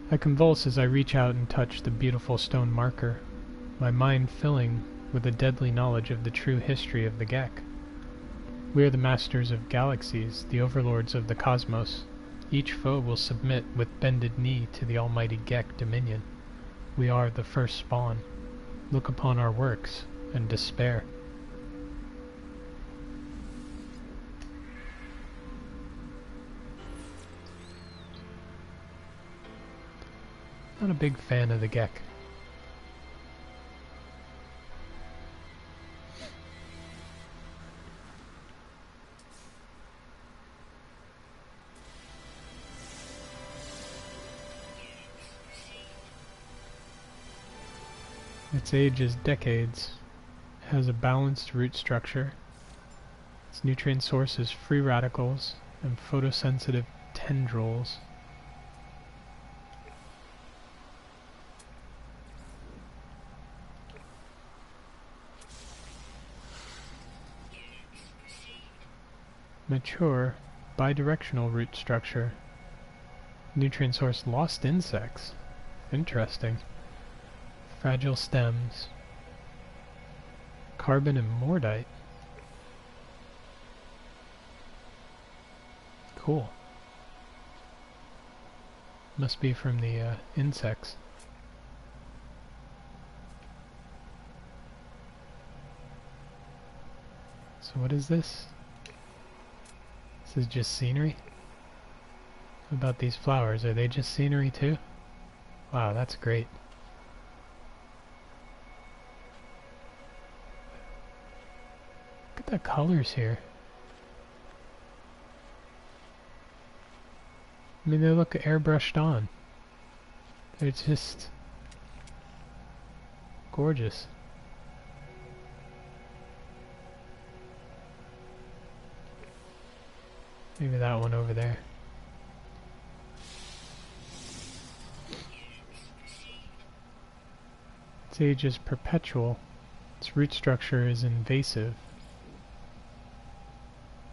I convulse as I reach out and touch the beautiful stone marker, my mind filling with a deadly knowledge of the true history of the Gek. We are the masters of galaxies, the overlords of the cosmos. Each foe will submit with bended knee to the almighty Gek dominion. We are the first spawn. Look upon our works and despair. Not a big fan of the Gek. Its age is decades. Has a balanced root structure. Its nutrient source is free radicals and photosensitive tendrils. Mature, bidirectional root structure. Nutrient source lost insects. Interesting. Fragile stems. Carbon and mordite. Cool. Must be from the insects. So what is this? This is just scenery? What about these flowers? Are they just scenery too? Wow, that's great. Look at the colors here. I mean, they look airbrushed on. They're just gorgeous. Maybe that one over there. Its age is perpetual. Its root structure is invasive.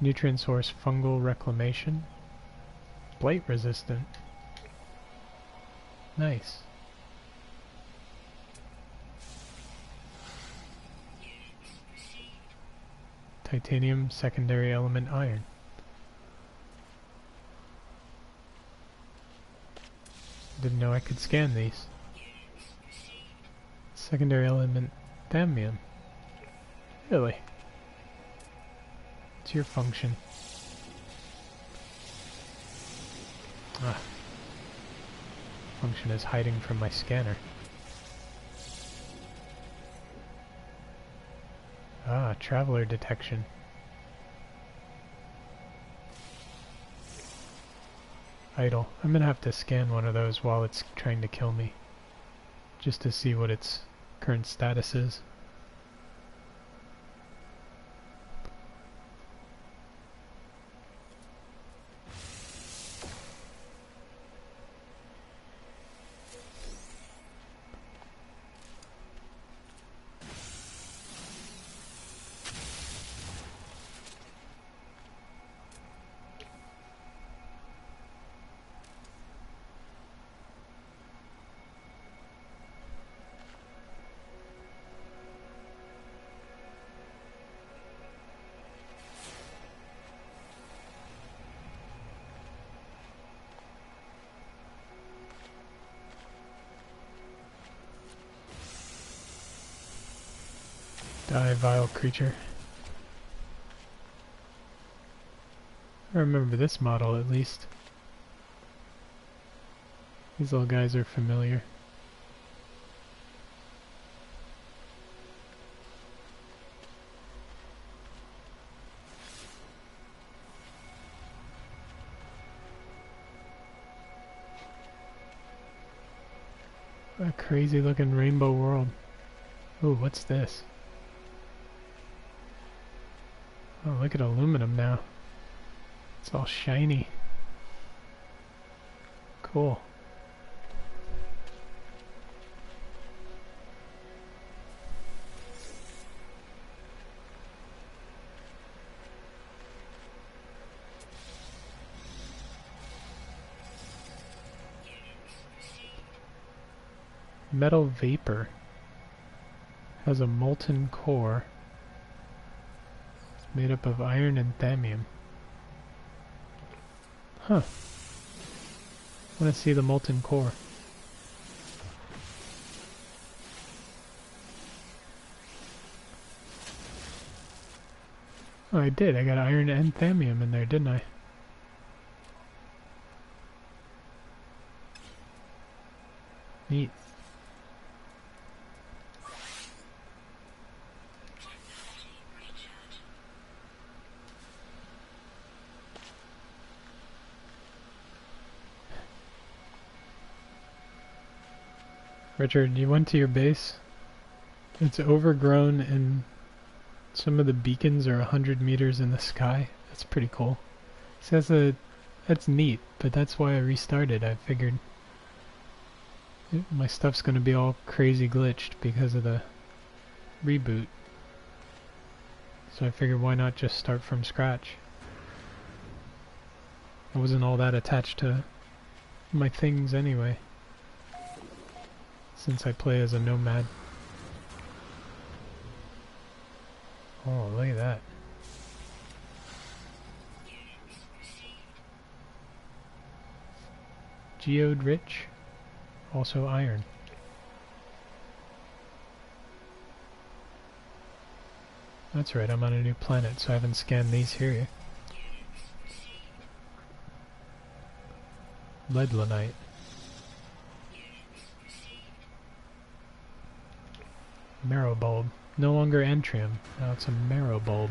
Nutrient source fungal reclamation. Blight resistant. Nice. Titanium, secondary element iron. Didn't know I could scan these. Secondary element thamium. Really? What's your function? Ah. Function is hiding from my scanner. Ah, traveler detection. Idle. I'm gonna have to scan one of those while it's trying to kill me, just to see what its current status is. Die, vile creature. I remember this model at least. These little guys are familiar. A crazy looking rainbow world. Ooh, what's this? Oh, look at aluminum now. It's all shiny. Cool. Metal vapor. Has a molten core. It's made up of iron and thamium. Huh. I want to see the molten core. Oh, I did. I got iron and thamium in there, didn't I? Neat. Richard, you went to your base? It's overgrown and some of the beacons are 100 meters in the sky. That's pretty cool. So that's neat, but that's why I restarted. I figured my stuff's gonna be all crazy glitched because of the reboot. So I figured why not just start from scratch. I wasn't all that attached to my things anyway, since I play as a nomad. Oh, look at that. Geode rich, also iron. That's right, I'm on a new planet, so I haven't scanned these here. Leadlanite. Marrow bulb. No longer Entrium. Now it's a marrow bulb.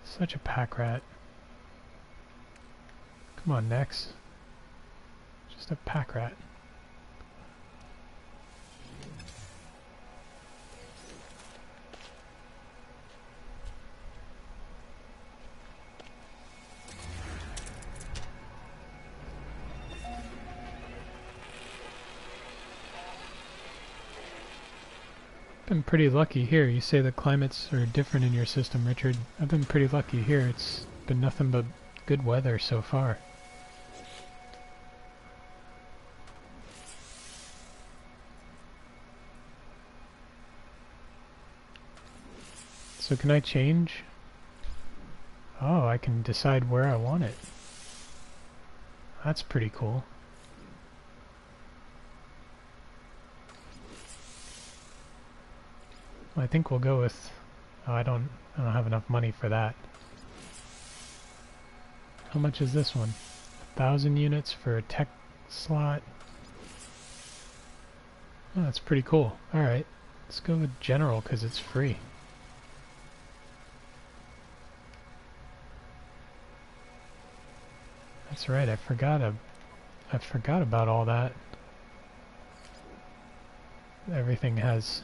Such a pack rat. Come on, Nex. Just a pack rat. Been pretty lucky here. You say the climates are different in your system, Richard. I've been pretty lucky here. It's been nothing but good weather so far. So can I change? Oh, I can decide where I want it. That's pretty cool. I think we'll go with... Oh, I don't have enough money for that. How much is this one? 1,000 units for a tech slot. Oh, that's pretty cool. Alright, let's go with general because it's free. That's right, I forgot about all that. Everything has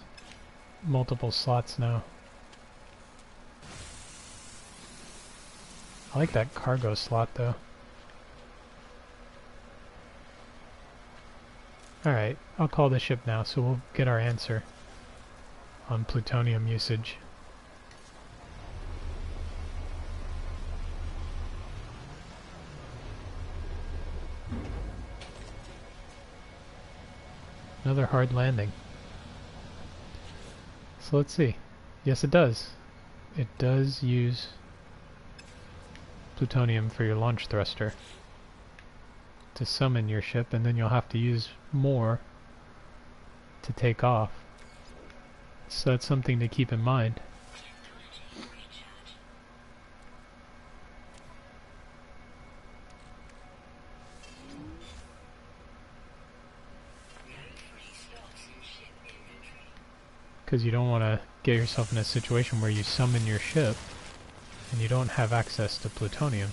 multiple slots now. I like that cargo slot though. Alright, I'll call the ship now so we'll get our answer on plutonium usage. Another hard landing. So let's see. Yes, it does. It does use plutonium for your launch thruster to summon your ship, and then you'll have to use more to take off. So that's something to keep in mind. Because you don't want to get yourself in a situation where you summon your ship and you don't have access to plutonium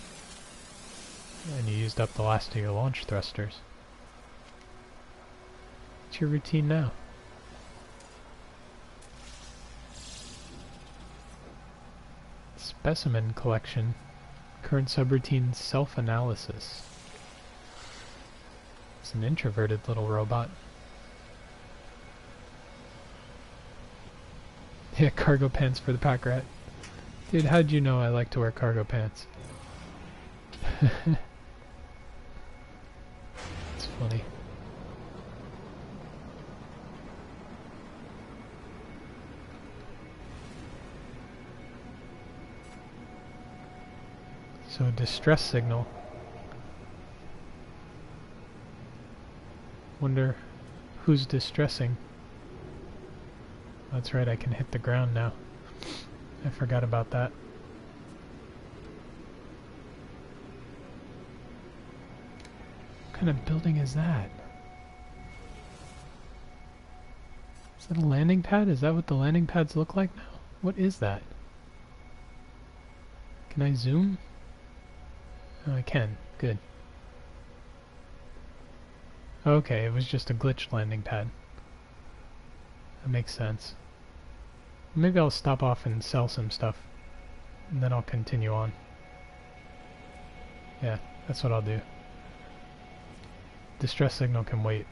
and you used up the last of your launch thrusters. What's your routine now? Specimen collection. Current subroutine self-analysis. It's an introverted little robot. Yeah, cargo pants for the pack rat. Dude, how'd you know I like to wear cargo pants? It's funny. So, distress signal. Wonder who's distressing. That's right, I can hit the ground now. I forgot about that. What kind of building is that? Is that a landing pad? Is that what the landing pads look like now? What is that? Can I zoom? Oh, I can. Good. Okay, it was just a glitch landing pad. That makes sense. Maybe I'll stop off and sell some stuff, and then I'll continue on. Yeah, that's what I'll do. Distress signal can wait.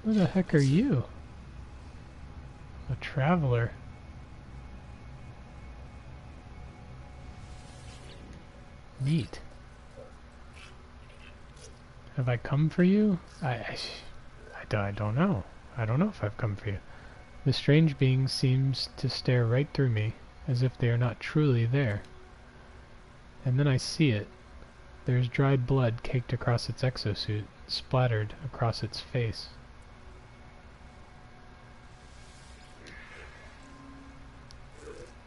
Who the heck are you? A traveler. Neat. Have I come for you? I don't know. I don't know if I've come for you. The strange being seems to stare right through me, as if they are not truly there. And then I see it. There's dried blood caked across its exosuit, splattered across its face.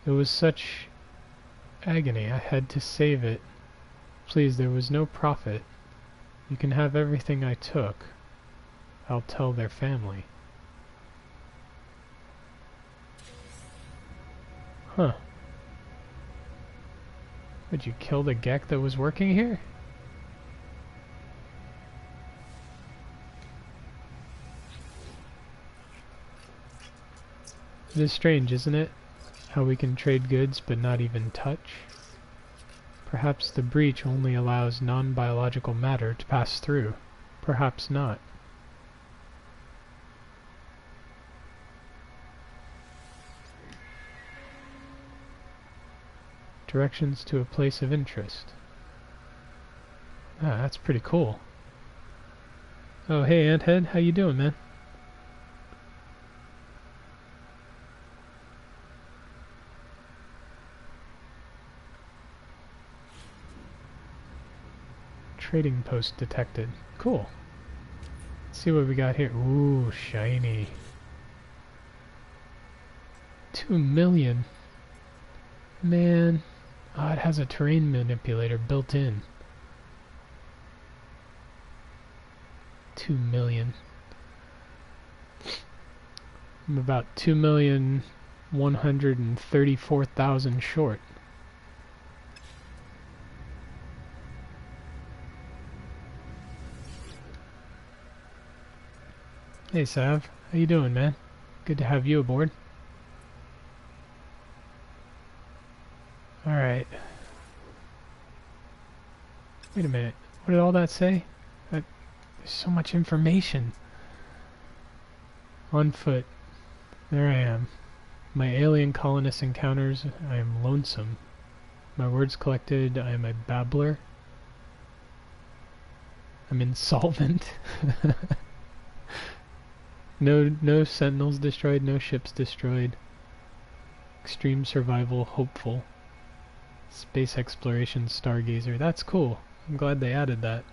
It was such agony, I had to save it. Please, there was no profit. You can have everything I took. I'll tell their family. Huh. Would you kill the Gek that was working here? It is strange, isn't it? How we can trade goods but not even touch? Perhaps the breach only allows non-biological matter to pass through. Perhaps not. Directions to a place of interest. Ah, that's pretty cool. Oh, hey, Anthead, how you doing, man? Trading post detected. Cool. Let's see what we got here. Ooh, shiny. 2 million. Man. Oh, it has a terrain manipulator built in. 2 million. I'm about 2,134,000 short. Hey Sav, how you doing, man? Good to have you aboard. Alright. Wait a minute. What did all that say? There's so much information. On foot. There I am. My alien colonist encounters, I am lonesome. My words collected, I am a babbler. I'm insolvent. No sentinels destroyed, no ships destroyed. Extreme survival, hopeful. Space exploration, stargazer. That's cool. I'm glad they added that.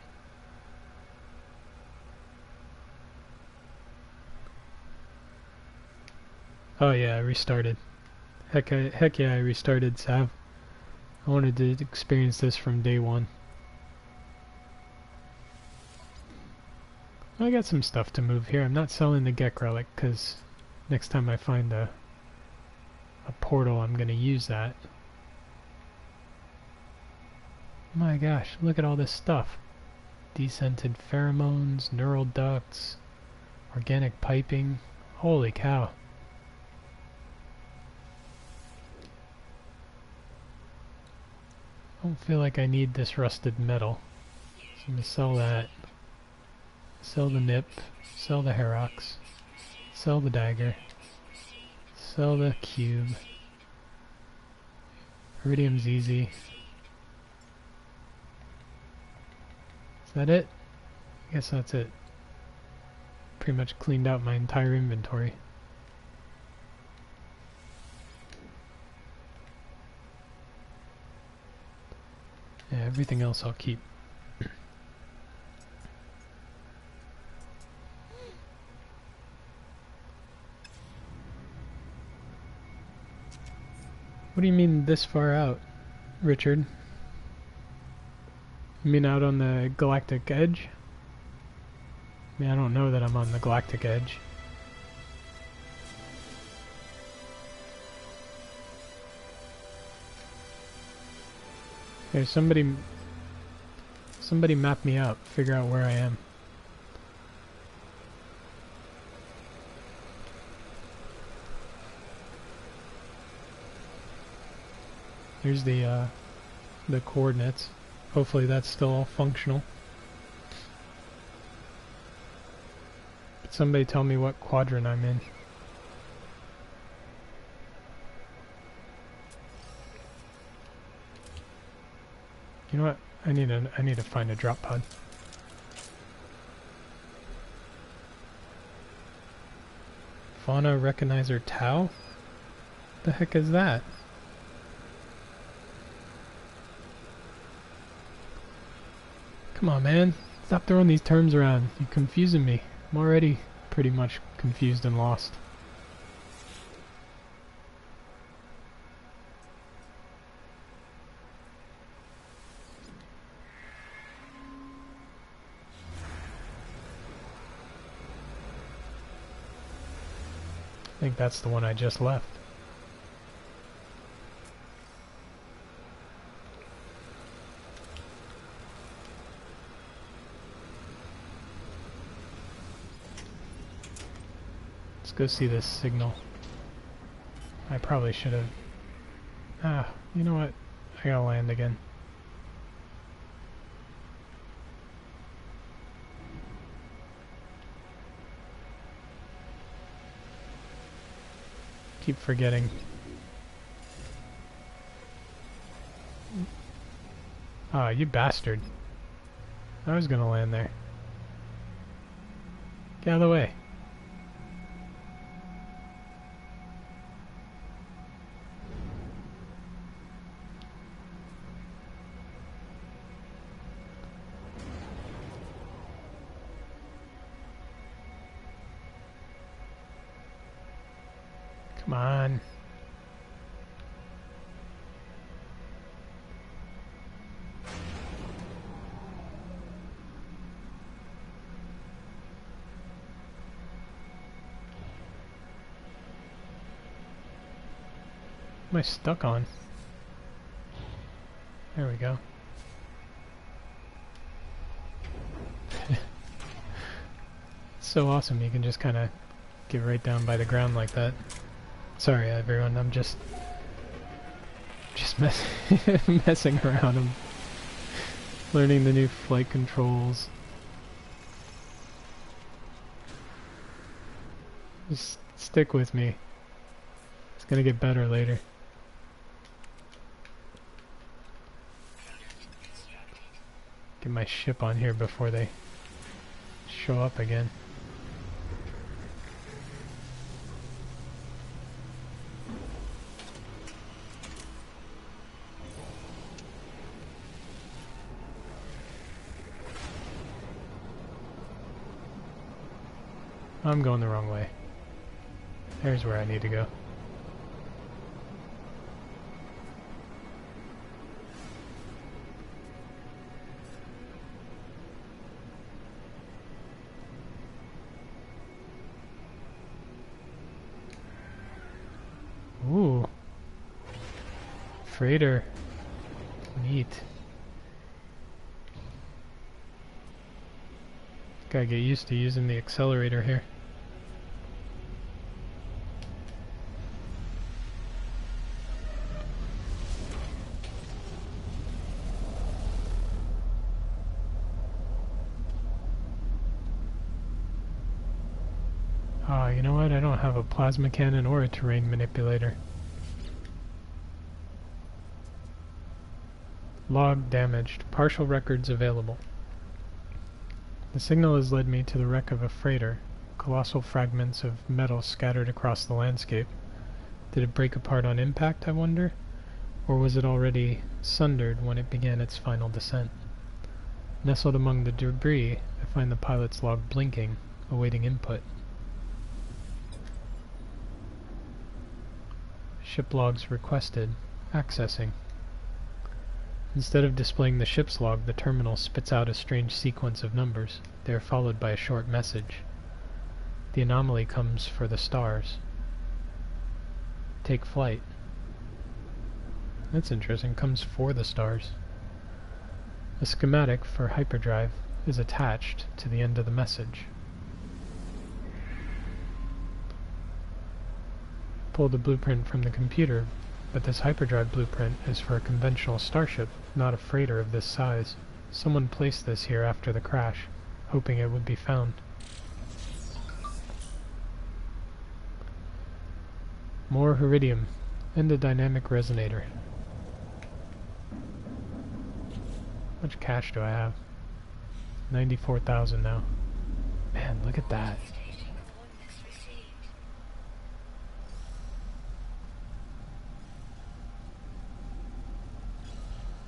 Oh yeah, I restarted. Heck yeah, I restarted, Sav. I wanted to experience this from day one. I got some stuff to move here. I'm not selling the Gek relic because next time I find a portal, I'm going to use that. My gosh, look at all this stuff. Descented pheromones, neural ducts, organic piping. Holy cow. I don't feel like I need this rusted metal. So I'm going to sell that. Sell the nip, sell the Herox, sell the dagger, sell the cube. Iridium's easy. Is that it? I guess that's it. Pretty much cleaned out my entire inventory. Yeah, everything else I'll keep. What do you mean this far out, Richard? You mean out on the galactic edge? I mean, I don't know that I'm on the galactic edge. There's somebody map me out, figure out where I am. Here's the coordinates. Hopefully that's still all functional. But somebody tell me what quadrant I'm in. You know what? I need to find a drop pod. Fauna recognizer Tau? The heck is that? Come on, man. Stop throwing these terms around. You're confusing me. I'm already pretty much confused and lost. I think that's the one I just left. Let's go see this signal. I probably should have... Ah, you know what? I gotta land again. Keep forgetting. Ah, you bastard. I was gonna land there. Get out of the way. Come on. What am I stuck on? There we go. It's so awesome, you can just kind of get right down by the ground like that. Sorry everyone, I'm just messing around. I'm learning the new flight controls. Just stick with me. It's gonna get better later. Get my ship on here before they show up again. I'm going the wrong way. There's where I need to go. Ooh. Freighter. Neat. Gotta get used to using the accelerator here. Ah, you know what? I don't have a plasma cannon or a terrain manipulator. Log damaged. Partial records available. The signal has led me to the wreck of a freighter. Colossal fragments of metal scattered across the landscape. Did it break apart on impact, I wonder? Or was it already sundered when it began its final descent? Nestled among the debris, I find the pilot's log blinking, awaiting input. Ship logs requested. Accessing. Instead of displaying the ship's log, the terminal spits out a strange sequence of numbers. They are followed by a short message. The anomaly comes for the stars. Take flight. That's interesting. Comes for the stars. A schematic for hyperdrive is attached to the end of the message. Pull the blueprint from the computer, but this hyperdrive blueprint is for a conventional starship, not a freighter of this size. Someone placed this here after the crash, hoping it would be found. More iridium and a dynamic resonator. How much cash do I have? 94,000 now. Man, look at that. Staging coordinates received.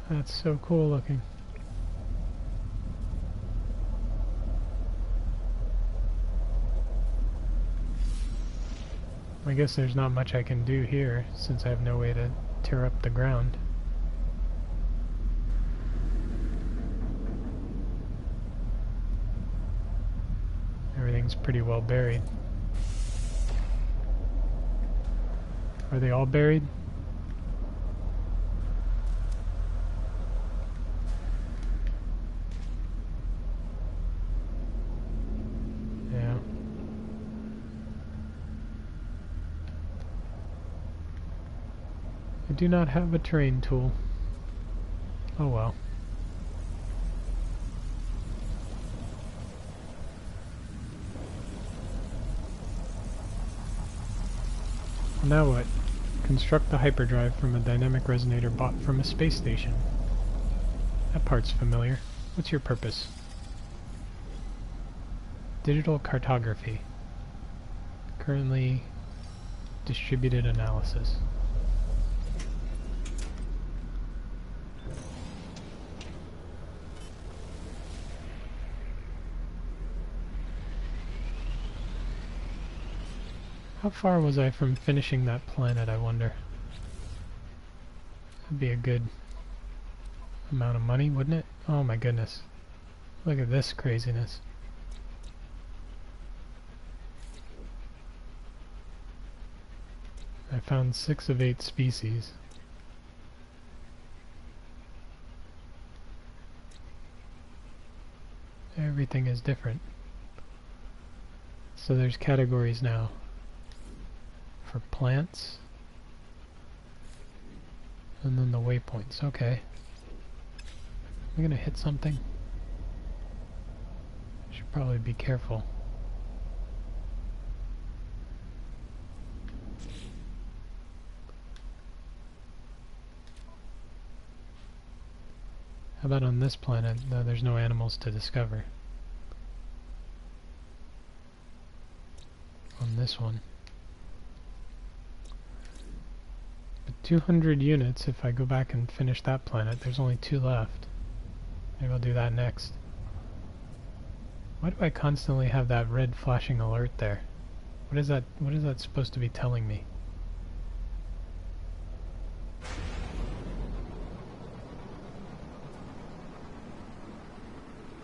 That's so cool looking. I guess there's not much I can do here since I have no way to tear up the ground. Everything's pretty well buried. Are they all buried? Yeah. I do not have a terrain tool. Oh well. Now what? Construct the hyperdrive from a dynamic resonator bought from a space station. That part's familiar. What's your purpose? Digital cartography. Currently distributed analysis. How far was I from finishing that planet, I wonder? That'd be a good amount of money, wouldn't it? Oh my goodness. Look at this craziness. I found 6 of 8 species. Everything is different. So there's categories now. For plants. And then the waypoints. Okay. Am I gonna hit something? Should probably be careful. How about on this planet? No, there's no animals to discover. On this one. 200 units if I go back and finish that planet. There's only 2 left. Maybe I'll do that next. Why do I constantly have that red flashing alert there? What is that supposed to be telling me?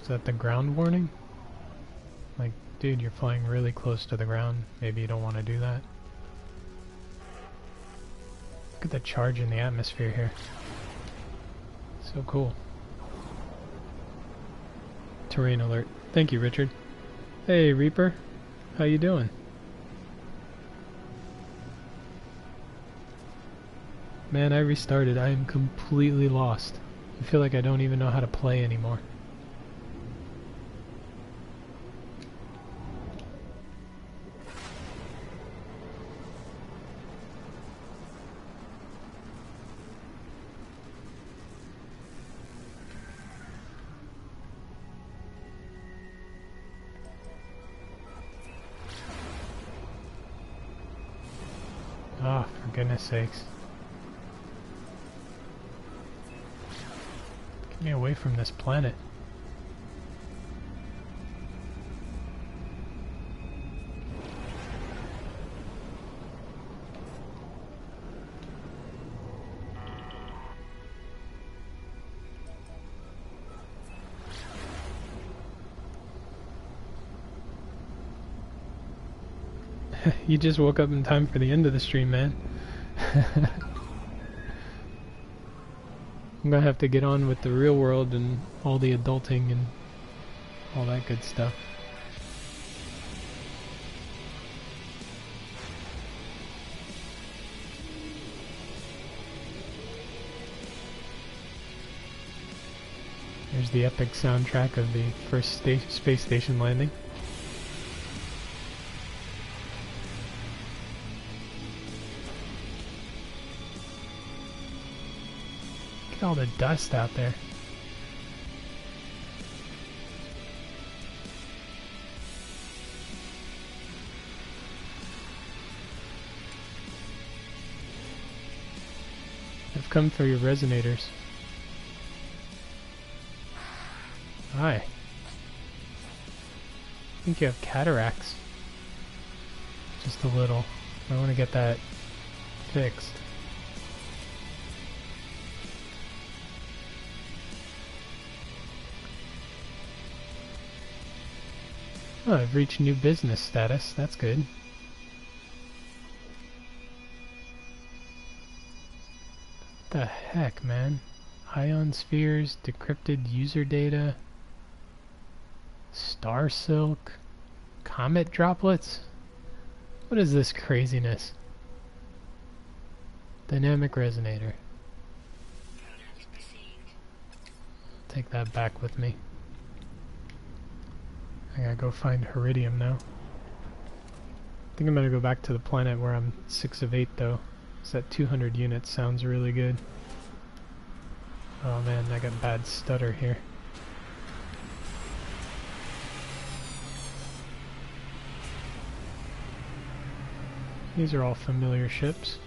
Is that the ground warning? Like, dude, you're flying really close to the ground. Maybe you don't want to do that. Look at the charge in the atmosphere here. So cool. Terrain alert. Thank you, Richard. Hey, Reaper. How you doing? Man, I restarted. I am completely lost. I feel like I don't even know how to play anymore. Ah, oh, for goodness sakes. Get me away from this planet. You just woke up in time for the end of the stream, man. I'm gonna have to get on with the real world and all the adulting and all that good stuff. There's the epic soundtrack of the first space station landing. Look at all the dust out there. I've come for your resonators. Hi. I think you have cataracts. Just a little. I want to get that fixed. Oh, I've reached new business status. That's good. What the heck, man? Ion spheres, decrypted user data, star silk, comet droplets? What is this craziness? Dynamic resonator. Take that back with me. I gotta go find Heridium now. I think I'm gonna go back to the planet where I'm 6 of 8 though. So that 200 units sounds really good. Oh man, I got bad stutter here. These are all familiar ships.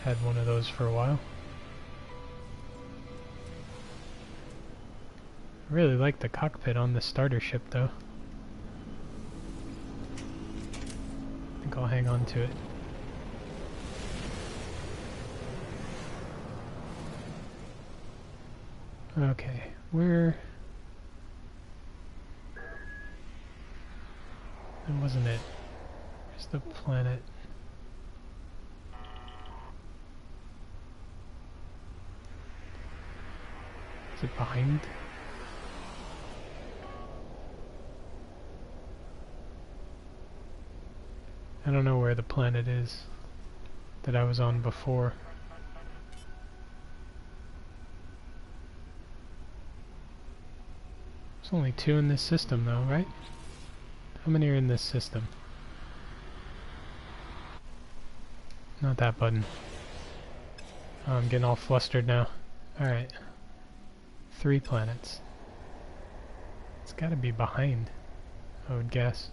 Had one of those for a while. I really like the cockpit on the starter ship though. I think I'll hang on to it. Okay, that wasn't it. Where's the planet? Is it behind? I don't know where the planet is that I was on before. There's only 2 in this system though, right? How many are in this system? Not that button. Oh, I'm getting all flustered now. Alright. 3 planets. It's gotta be behind, I would guess.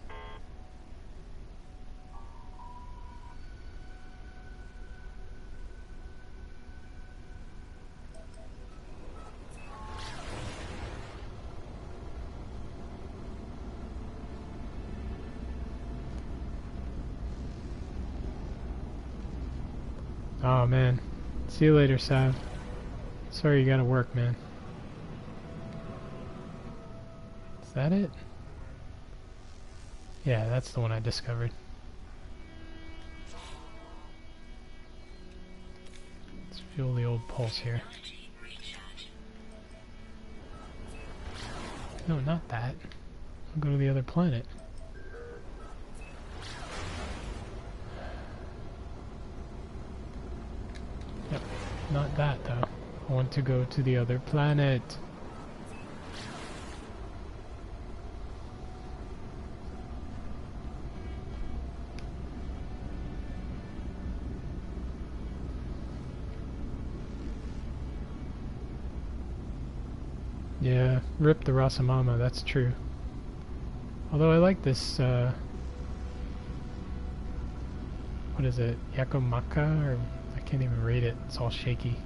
Oh man. See you later, Sav. Sorry you gotta work, man. Is that it? Yeah, that's the one I discovered. Let's fuel the old pulse here. No, not that. I'll go to the other planet. Yep, not that though. I want to go to the other planet. Yeah, rip the Rasamama, that's true. Although I like this, what is it, Yakomaka, or I can't even read it, it's all shaky.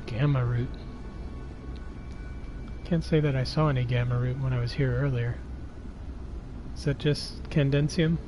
Gamma root. Can't say that I saw any gamma root when I was here earlier. Is that just Candensium?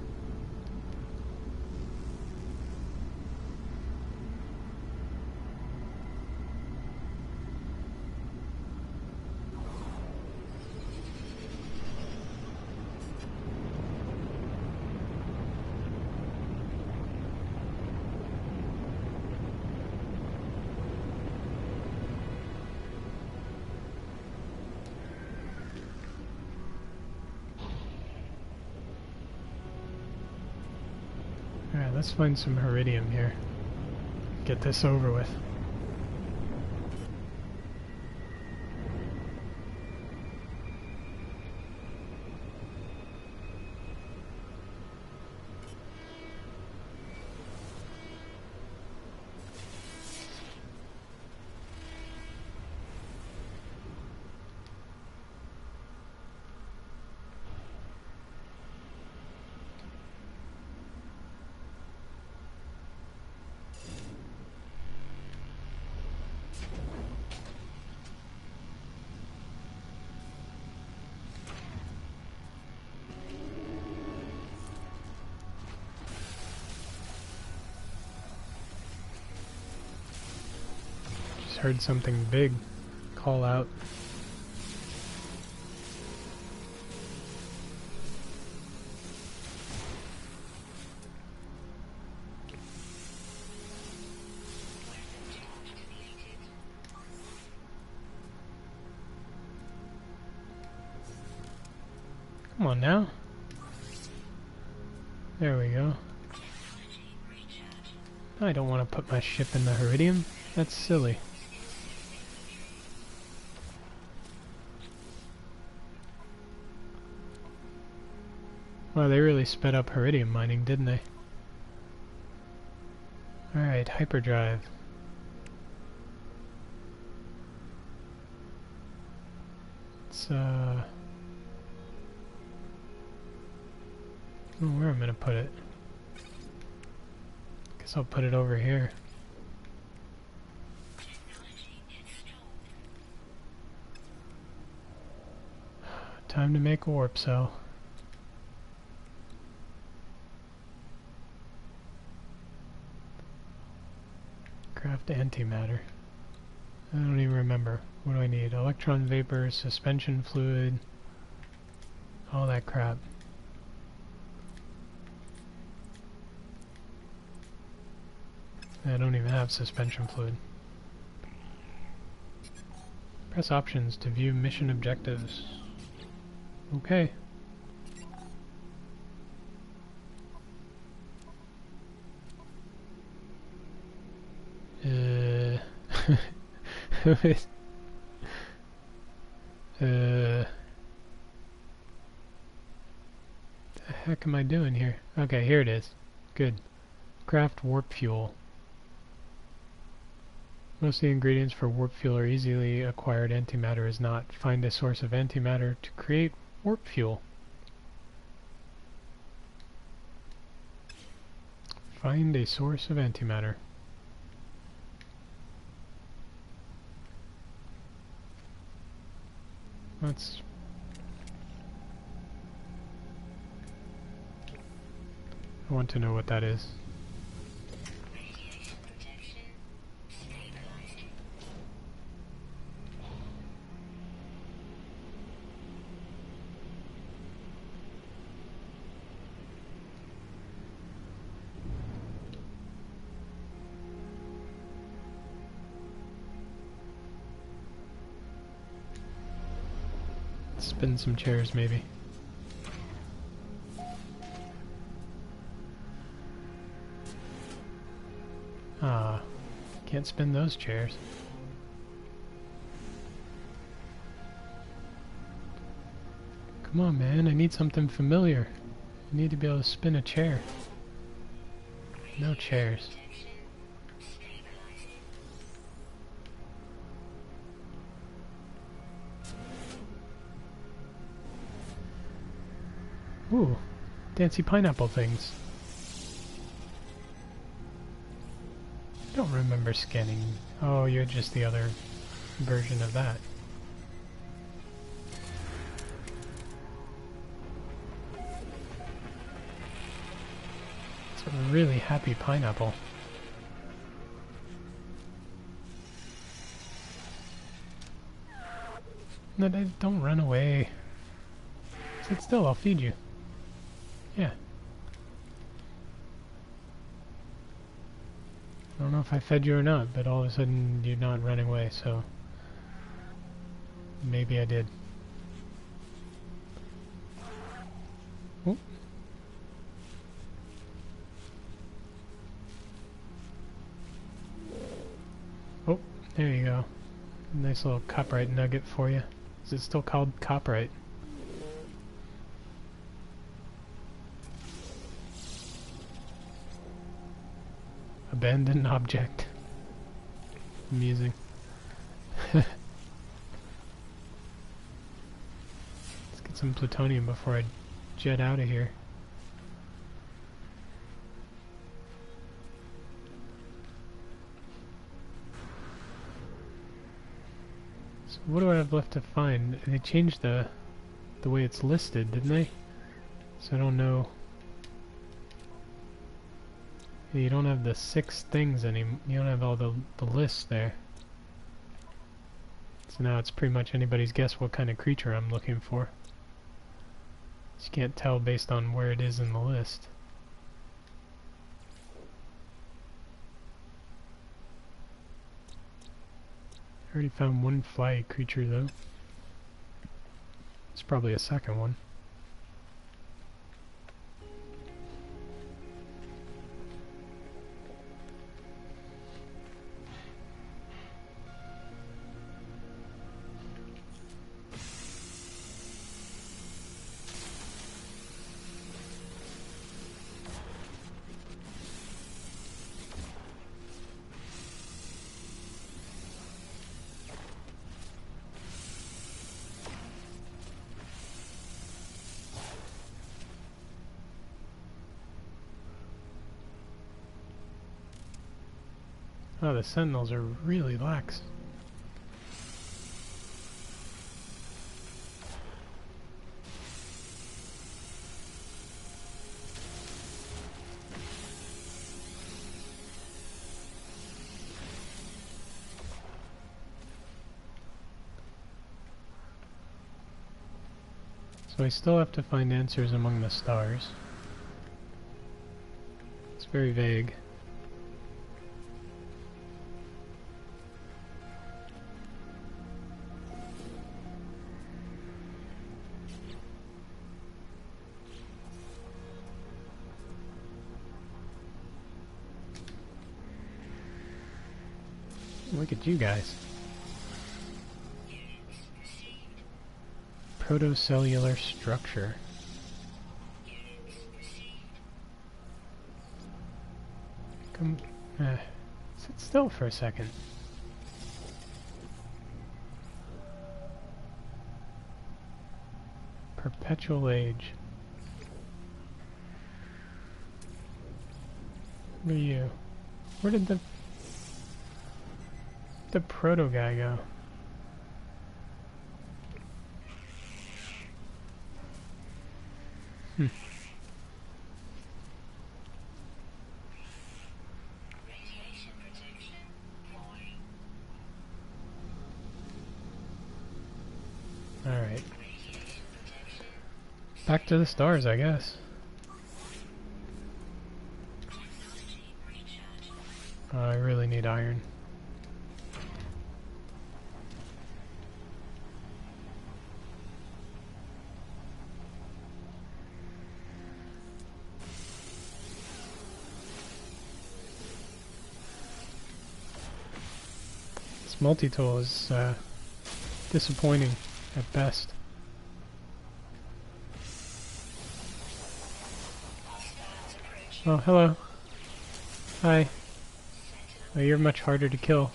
Alright, let's find some Iridium here. Get this over with. Heard something big call out. Come on now. There we go. I don't want to put my ship in the Iridium. That's silly. Well, they really sped up Iridium mining, didn't they? Alright, hyperdrive. It's, I don't know where I'm gonna put it. Guess I'll put it over here. Time to make a warp cell. Craft antimatter. I don't even remember. What do I need? Electron vapor, suspension fluid, all that crap. I don't even have suspension fluid. Press options to view mission objectives. Okay. The heck am I doing here? Okay, here it is. Good. Craft warp fuel. Most of the ingredients for warp fuel are easily acquired. Antimatter is not. Find a source of antimatter to create warp fuel. Find a source of antimatter. Let's... I want to know what that is. Radiation protection stabilized. Spin some chairs, maybe. Ah, can't spin those chairs. Come on, man, I need something familiar. I need to be able to spin a chair. No chairs. Ooh, dancy pineapple things. I don't remember scanning. Oh, you're just the other version of that. It's a really happy pineapple. No, don't run away. Sit still, I'll feed you. Yeah. I don't know if I fed you or not, but all of a sudden you're not running away, so maybe I did. Oh. Oh, there you go. Nice little copyright nugget for you. Is it still called copyright? Abandoned object. Amusing. Let's get some plutonium before I jet out of here. So what do I have left to find? They changed the way it's listed, didn't they? So I don't know. You don't have the 6 things anymore. You don't have all the lists there. So now it's pretty much anybody's guess what kind of creature I'm looking for. You can't tell based on where it is in the list. I already found one fly creature though. It's probably a second one. Oh, the sentinels are really lax. So I still have to find answers among the stars. It's very vague. Look at you guys. Protocellular structure. Come, sit still for a second. Perpetual age. What are you? Where did the proto guy go? Alright. Back to the stars, I guess. I really need iron. This multi-tool is disappointing at best. Oh, hello. Hi. Oh, you're much harder to kill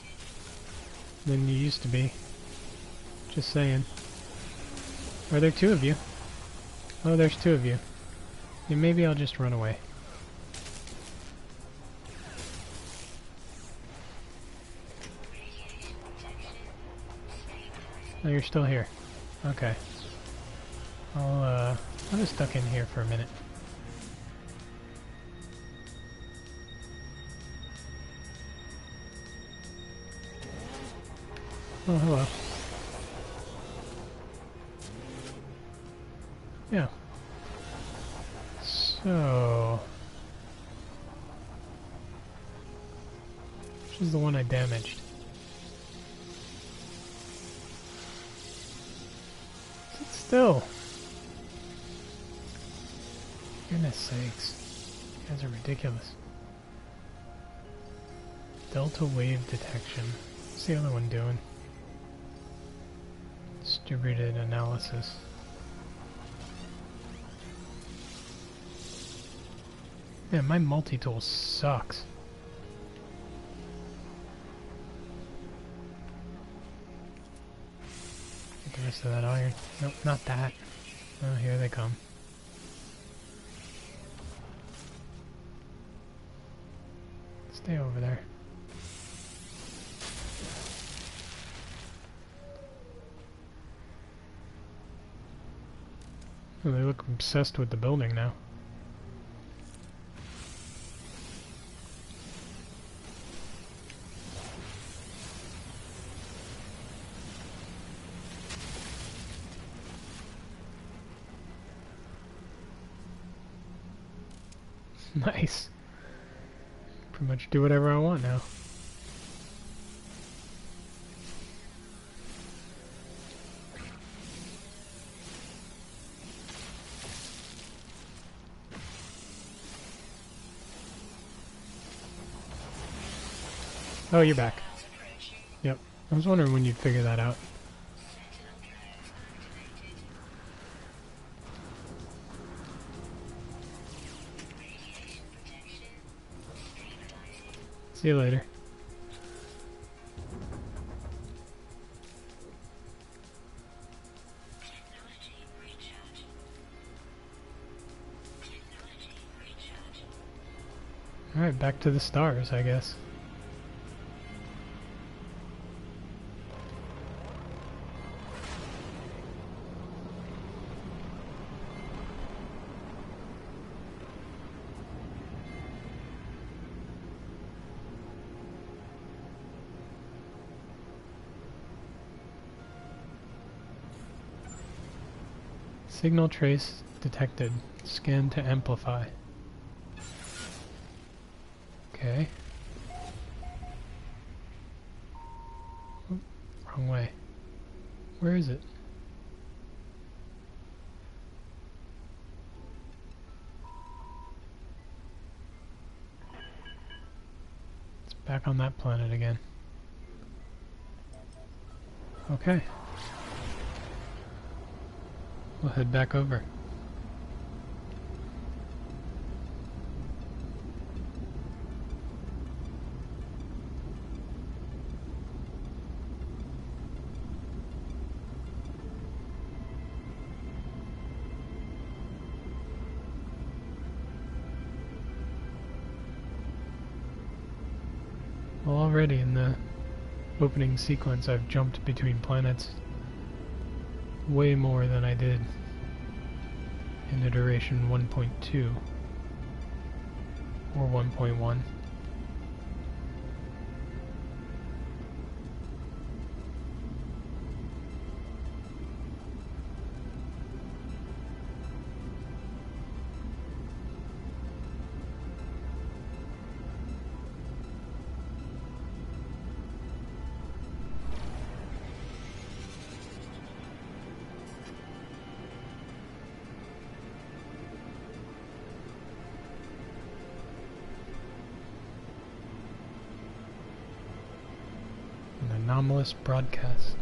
than you used to be. Just saying. Are there 2 of you? Oh, there's 2 of you. Yeah, maybe I'll just run away. Oh, you're still here. Okay. I'll just duck in here for a minute. Oh, hello. Yeah. So... which is the one I damaged? Sit still! Goodness sakes. You guys are ridiculous. Delta wave detection. What's the other one doing? Distributed analysis. Man, my multi-tool sucks. Get the rest of that iron. Nope, not that. Oh, here they come. Stay over there. Oh, they look obsessed with the building now. Nice. Pretty much do whatever I want now. Oh, you're back. Yep. I was wondering when you'd figure that out. See you later. Alright, back to the stars, I guess. Signal trace detected. Scan to amplify. Okay. Oop, wrong way. Where is it? It's back on that planet again. Okay. We'll head back over. Well, already in the opening sequence I've jumped between planets way more than I did in iteration 1.2 or 1.1. Anomalous broadcast.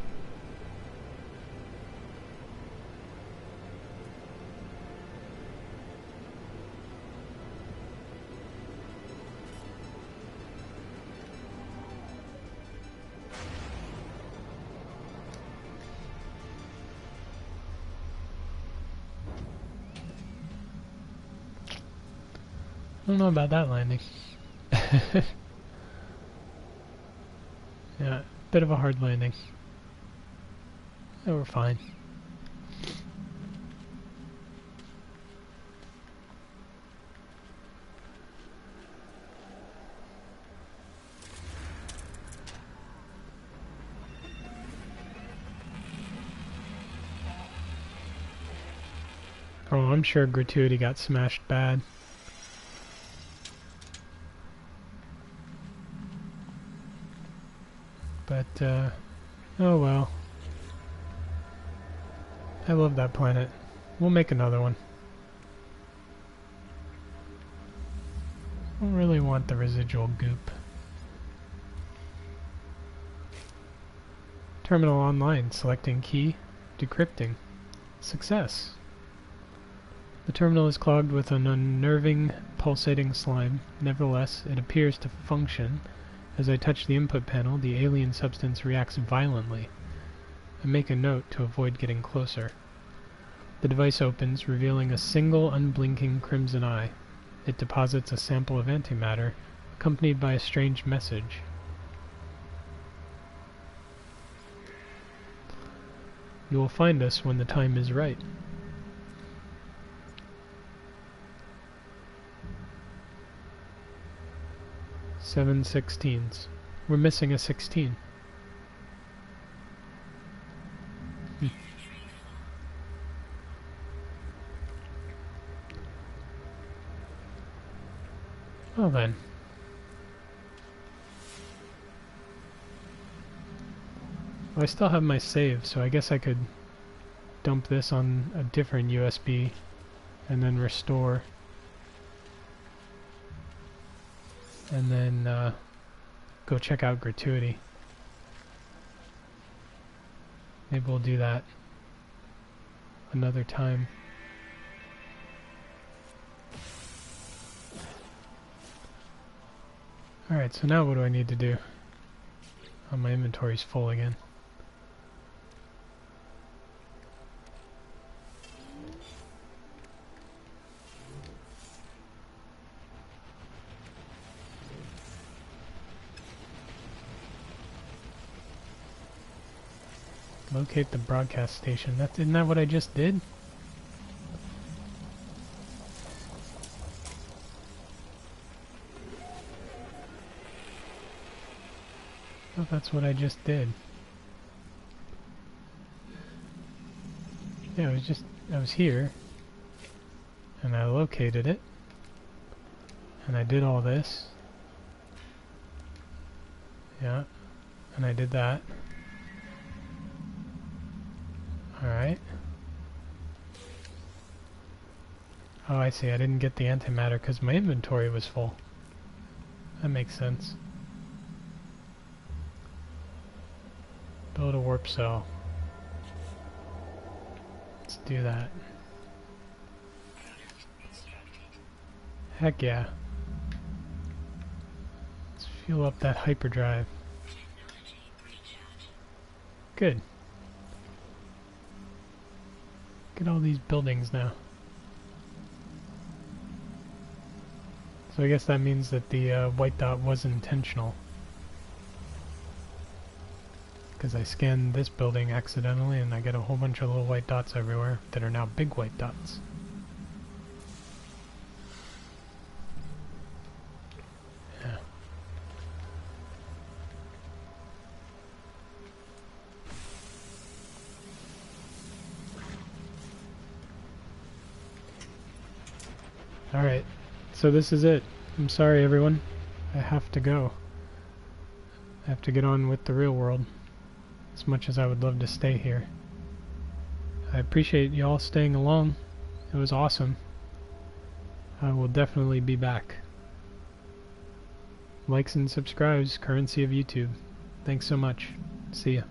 I don't know about that landing. Yeah, bit of a hard landing. Yeah, we're fine. Oh, I'm sure gratuity got smashed bad. But, oh well. I love that planet. We'll make another one. I don't really want the residual goop. Terminal online. Selecting key. Decrypting. Success. The terminal is clogged with an unnerving, pulsating slime. Nevertheless, it appears to function. As I touch the input panel, the alien substance reacts violently. I make a note to avoid getting closer. The device opens, revealing a single unblinking crimson eye. It deposits a sample of antimatter, accompanied by a strange message. You will find us when the time is right. Seven 16s. We're missing a 16. Well then. Well, I still have my save, so I guess I could dump this on a different USB and then restore. And then go check out gratuity. Maybe we'll do that another time. Alright, so now what do I need to do? Oh, my inventory's full again. Locate the broadcast station. Isn't that what I just did? Oh, that's what I just did. Yeah, I was here, and I located it, and I did all this. Yeah, and I did that. Alright. Oh, I see. I didn't get the antimatter because my inventory was full. That makes sense. Build a warp cell. Let's do that. Heck yeah. Let's fuel up that hyperdrive. Good. Look at all these buildings now. So I guess that means that the white dot was intentional. Because I scanned this building accidentally and I get a whole bunch of little white dots everywhere that are now big white dots. Yeah. Alright, so this is it. I'm sorry everyone. I have to go. I have to get on with the real world. As much as I would love to stay here. I appreciate y'all staying along. It was awesome. I will definitely be back. Likes and subscribes, currency of YouTube. Thanks so much. See ya.